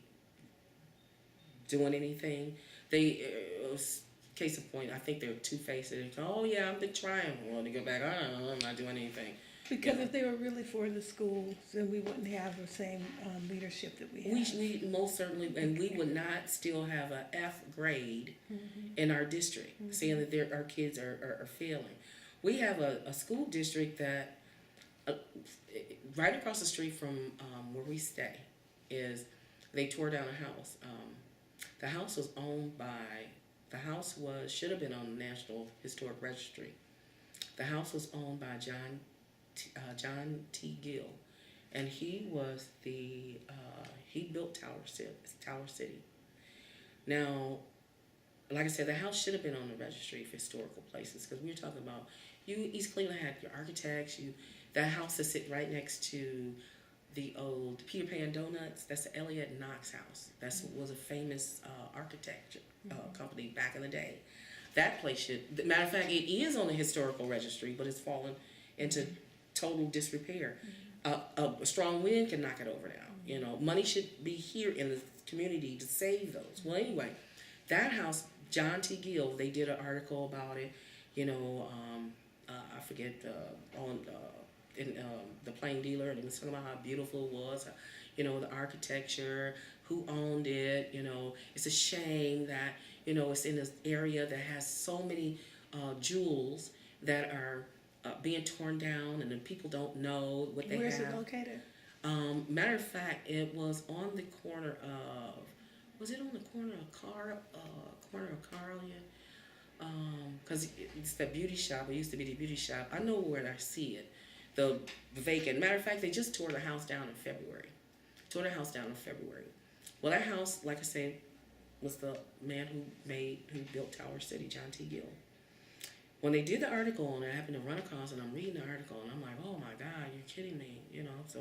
doing anything. Case in point, I think they're two-faced. Oh yeah, I'm trying. Well, to go back, I'm not doing anything. Because if they were really for the schools, then we wouldn't have the same leadership that we have. We most certainly, and we would not still have a F grade in our district, saying that our kids are failing. We have a school district that uh, right across the street from where we stay is they tore down a house. The house was owned by should have been on the National Historic Registry. The house was owned by John T. Gill, and he was he built Tower City. Now, like I said, the house should have been on the registry of historical places because we were talking about East Cleveland had your architects. That house is sitting right next to the old Peter Pan Donuts. That's the Elliott Knox house. That was a famous architecture company back in the day. That place should, matter of fact, it is on the historical registry, but it's fallen into total disrepair. A strong wind can knock it over now. You know, money should be here in the community to save those. Well, anyway, that house, John T. Gill, they did an article about it. You know, I forget in the Plain Dealer, and it was talking about how beautiful it was. You know, the architecture, who owned it. You know, it's a shame that it's in this area that has so many jewels that are being torn down, and the people don't know what they have. Where is it located? Matter of fact, it was on the corner of. Was it on the corner of Carlian? Because it's the beauty shop. It used to be the beauty shop. I know where I see it. The vacant. Matter of fact, they just tore the house down in February. Well, that house, like I said, was the man who built Tower City, John T. Gill. When they did the article on it, I happened to run across and I'm reading the article and I'm like, oh my God, you're kidding me, So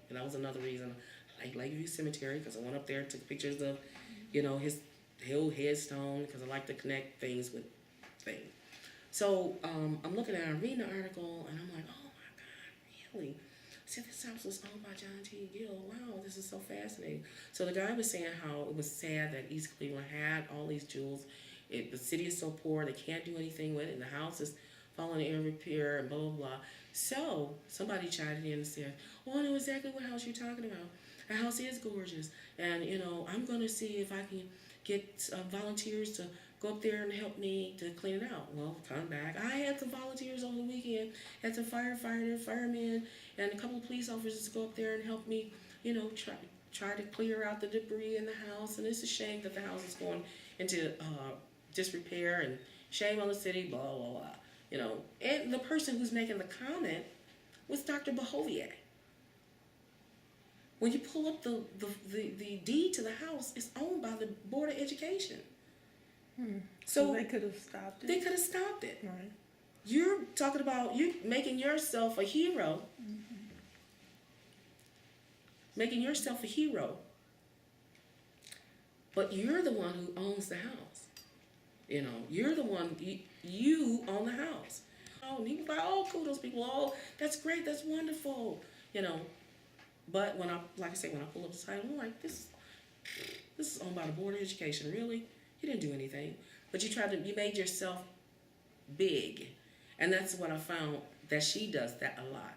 and that was another reason I like Lakeview Cemetery because I went up there, took pictures of, his old headstone because I like to connect things with things. So I'm looking at it, I'm reading the article and I'm like, oh my God, really? I said, this house was owned by John T. Gill. Wow, this is so fascinating. So the guy was saying how it was sad that East Cleveland had all these jewels. The city is so poor, they can't do anything with it, and the house is falling in repair and blah, blah, blah. So somebody chimed in and said, well, I know exactly what house you're talking about. The house is gorgeous. And, I'm going to see if I can get volunteers to go up there and help me to clean it out. Well, come back. I had some volunteers over the weekend, had some firemen, and a couple of police officers to go up there and help me, try to clear out the debris in the house. And it's a shame that the house is going into disrepair, and shame on the city, blah, blah, blah. And the person who's making the comment was Dr. Bahovier. When you pull up the deed to the house, it's owned by the Board of Education. So they could have stopped it. They could have stopped it. Right. You're talking about you making yourself a hero. Making yourself a hero. But you're the one who owns the house. You're the one, you own the house. Oh, and you can buy, kudos people, that's great, that's wonderful, But when I pull up the title, I'm like, this is owned by the Board of Education, really? You didn't do anything. But you made yourself big. And that's what I found that she does that a lot.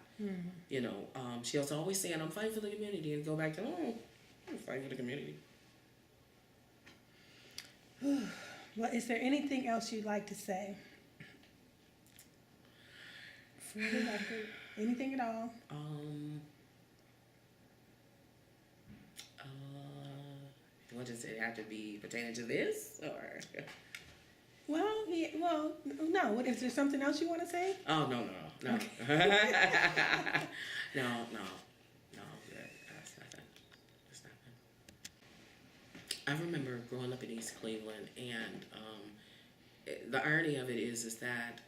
She was always saying, I'm fighting for the community, and go back to, I'm fighting for the community. Well, is there anything else you'd like to say? For the record, anything at all? What does it have to be pertaining to this, or? Well, no. What, is there something else you want to say? Oh, no. Okay. No. That's nothing. I remember growing up in East Cleveland, and the irony of it is that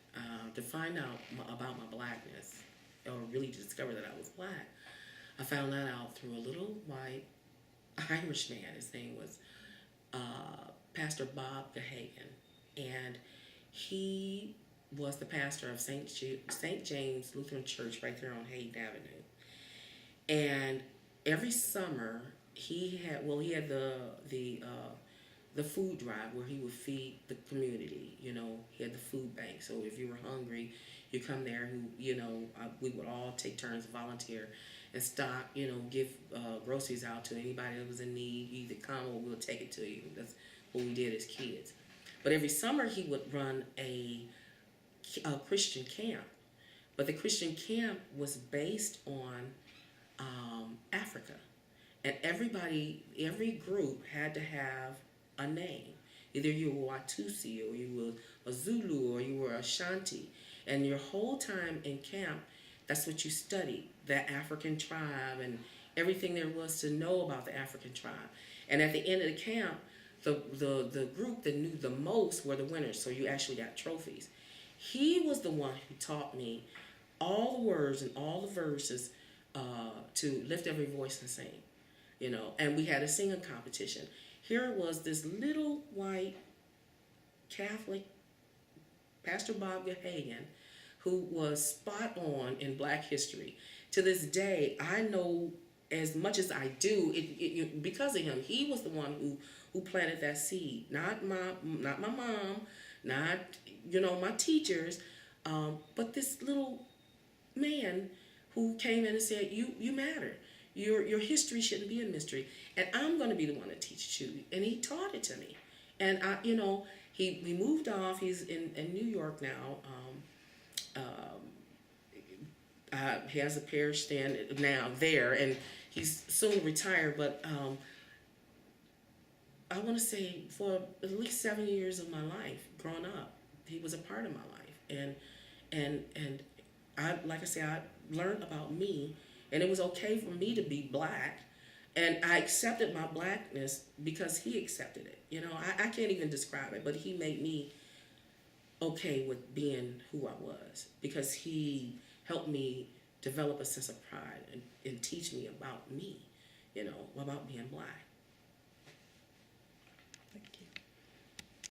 to find out about my blackness, or really to discover that I was black, I found that out through a little white Irish man. His name was Pastor Bob Gahagan, and he was the pastor of St. James Lutheran Church right there on Hayden Avenue. And every summer he had the food drive where he would feed the community. He had the food bank. So if you were hungry, you come there. We would all take turns to volunteer and stock, give groceries out to anybody that was in need. You either come or we'll take it to you. That's what we did as kids. But every summer he would run a Christian camp, but the Christian camp was based on Africa, and every group had to have a name. Either you were Watusi, or you were a Zulu, or you were Ashanti, and your whole time in camp, that's what you studied, that African tribe and everything there was to know about the African tribe. And at the end of the camp, the group that knew the most were the winners, so you actually got trophies. He was the one who taught me all the words and all the verses to lift every voice and sing, you know. And we had a singing competition. Here was this little white Catholic, Pastor Bob Gahagan, who was spot on in Black history. To this day, I know as much as I do because of him. He was the one who planted that seed. Not my mom, not my teachers, but this little man who came in and said, "You matter. Your history shouldn't be a mystery, and I'm going to be the one to teach it to you." And he taught it to me. And he moved off. He's in New York now. He has a parish stand now there, and he's soon retired. But I want to say for at least 7 years of my life growing up, he was a part of my life. And I, like I said, I learned about me, and it was okay for me to be Black, and I accepted my Blackness because he accepted it. I can't even describe it, but he made me okay with being who I was, because he helped me develop a sense of pride and teach me about me, about being Black. Thank you.